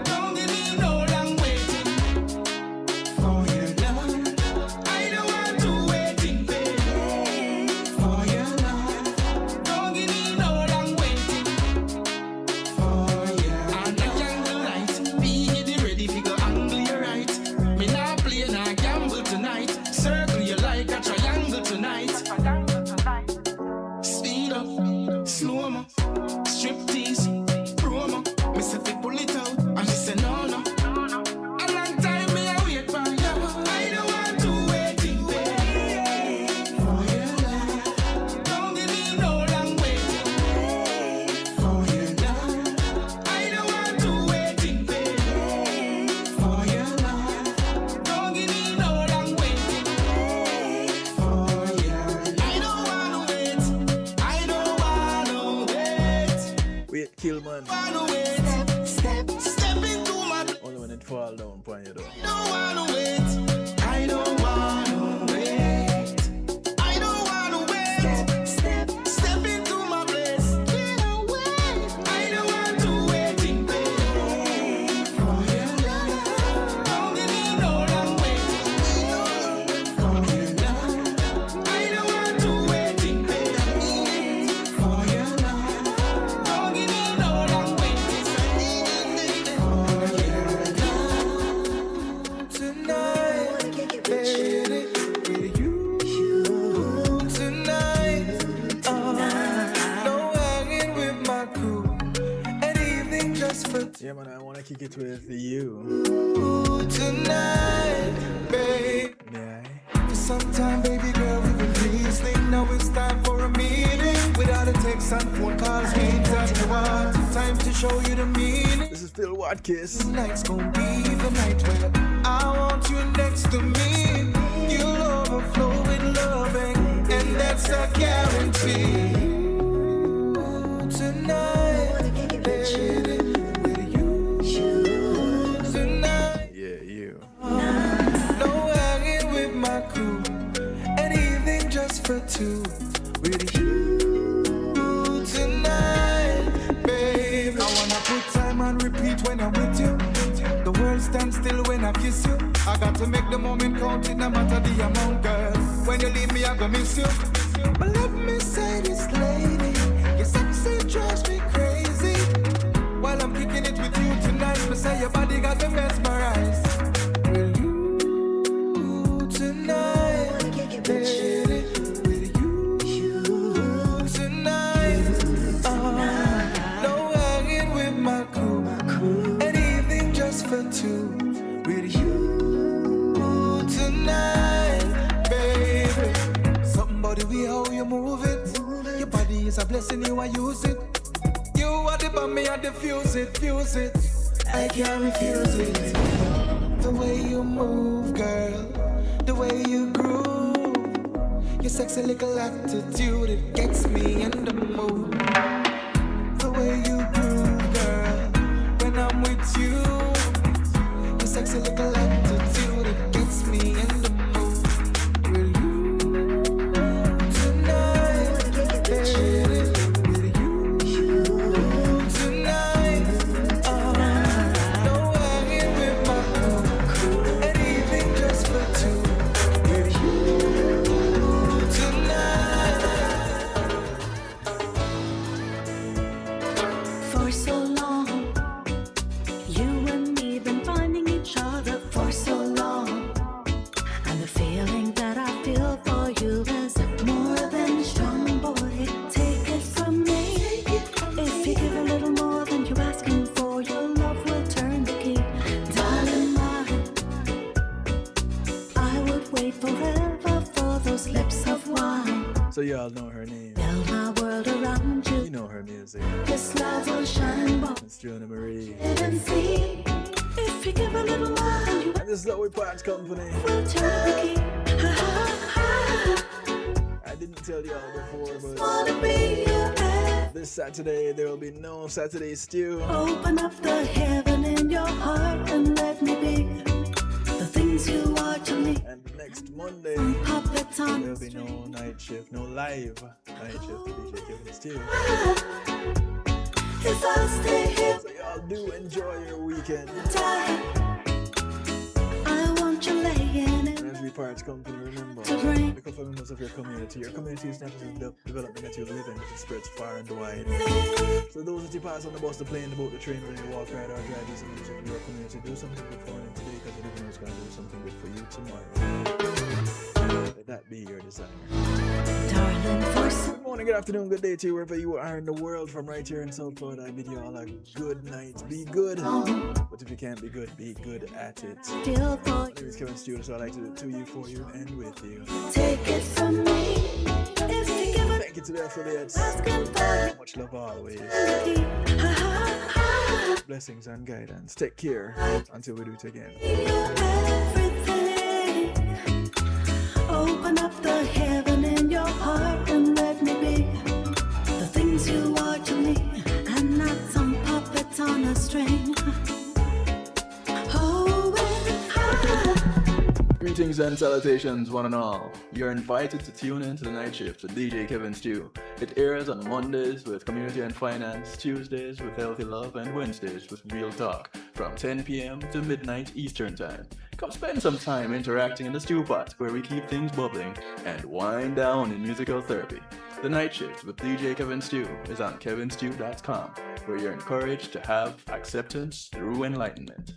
S2: Don't give me no long waiting for your love. I don't want to wait in pain for your love. Don't give me no long waiting for your love. And the candlelight, be ready if you go angle you right. Me not play nah gamble tonight. Circle you like a triangle tonight. Speed up, slow mo, strip tease, promo. Me say fi pull it out, and she say no no. A long time me a wait for you. I don't want to wait in pain for your love. Don't give me no long waiting for your love. I don't want to wait in pain for your love. Don't give me no long waiting for your love. I don't wanna wait. I don't wanna wait.
S4: Wait, kill man.
S2: Wanna wait. Step into my.
S4: Only when it fall down upon you though.
S2: Don't wanna wait. I don't wanna wait. I don't wanna wait. Step into my place. I don't want to wait in pain for your
S4: What kiss?
S20: Tonight's gonna be the night where I want you next to me. You'll overflow with loving, and that's a guarantee. Tonight, baby, with you. Tonight,
S4: yeah, you.
S20: No hanging with my crew. Anything just for two. With you tonight, baby. I wanna put time on repeat when I'm with you. The world stands still when I kiss you. I got to make the moment count, it no matter the amount, girl. When you leave me, I'm gonna miss you. But let me say this, lady, your sexy drives me crazy. While I'm kicking it with you tonight, me say your body got me mesmerized. Will you tonight, baby? Will you tonight? No hanging with my crew. Anything just for two. With you tonight, baby. Somebody we how you move it. Your body is a blessing, you I use it. You are the bomb, me I defuse it, fuse it. I can't refuse it. The way you move, girl. The way you groove. Your sexy little attitude, it gets me in the mood. The way you groove, girl. When I'm with you. Your sexy little attitude, it gets me in the mood. Will you tonight, baby? Will you tonight? No hanging with my crew. Anything just for two. Will you tonight?
S19: For so long, you and me been finding each other for so long. And the feeling that I feel for you is more than strong, boy. Take it from me. If you give a little more than you're asking for, your love will turn the key. Darling, I would wait forever for those lips of wine.
S4: So y'all know her name.
S19: Build my world around you.
S4: You know her music.
S19: This love will shine, boy.
S4: It's Joanna Marie.
S19: And see. If you give a little more than you
S4: And this is Zoe Parts Company.
S19: will turn the key.
S4: I didn't tell y'all before, but
S19: Wanna be your head.
S4: this Saturday there will be no Saturday stew.
S19: Open up the heaven in your heart and let me be the things you are to me.
S4: And next Monday
S19: Puppet on
S4: there'll be no night shift, no live night shift to DJ Kevin Stew.
S19: If I stay here,
S4: So y'all do enjoy your weekend.
S19: I want you laying in
S4: And as we Parts Company, remember,
S19: to bring
S4: look for members of your community. Your community is not just the development that you live in, it spreads far and wide. So those that you pass on the bus, the plane, the boat, the train, when you walk, ride, or drive these music in your community, do something good for them today, because you never know who's going to do something good for you tomorrow. Let that be your desire.
S19: darling for some
S4: Good morning, good afternoon, good day to you wherever you are in the world. From right here in South Florida, I bid you all a good night. Be good, but if you can't be good at it.
S19: still for
S4: My name is Kevin Stewart, so I like to do it to you, for you, and with you.
S19: take it from me. If you give a
S4: Thank you to the affiliates.
S19: asking for
S4: Much love always.
S19: the key.
S4: Blessings and guidance. Take care until we do it again.
S19: Everything. Open up the heaven in your heart and let me be the things you are to me, and not some puppet on a string. Oh,
S3: Greetings and salutations, one and all. You're invited to tune in to the night shift with DJ Kevin Stew. It airs on Mondays with Community and Finance, Tuesdays with Healthy Love, and Wednesdays with Real Talk from 10 p.m. to midnight Eastern Time. Come spend some time interacting in the stew pot where we keep things bubbling and wind down in musical therapy. The night shift with DJ Kevin Stew is on kevinstew.com, where you're encouraged to have acceptance through enlightenment.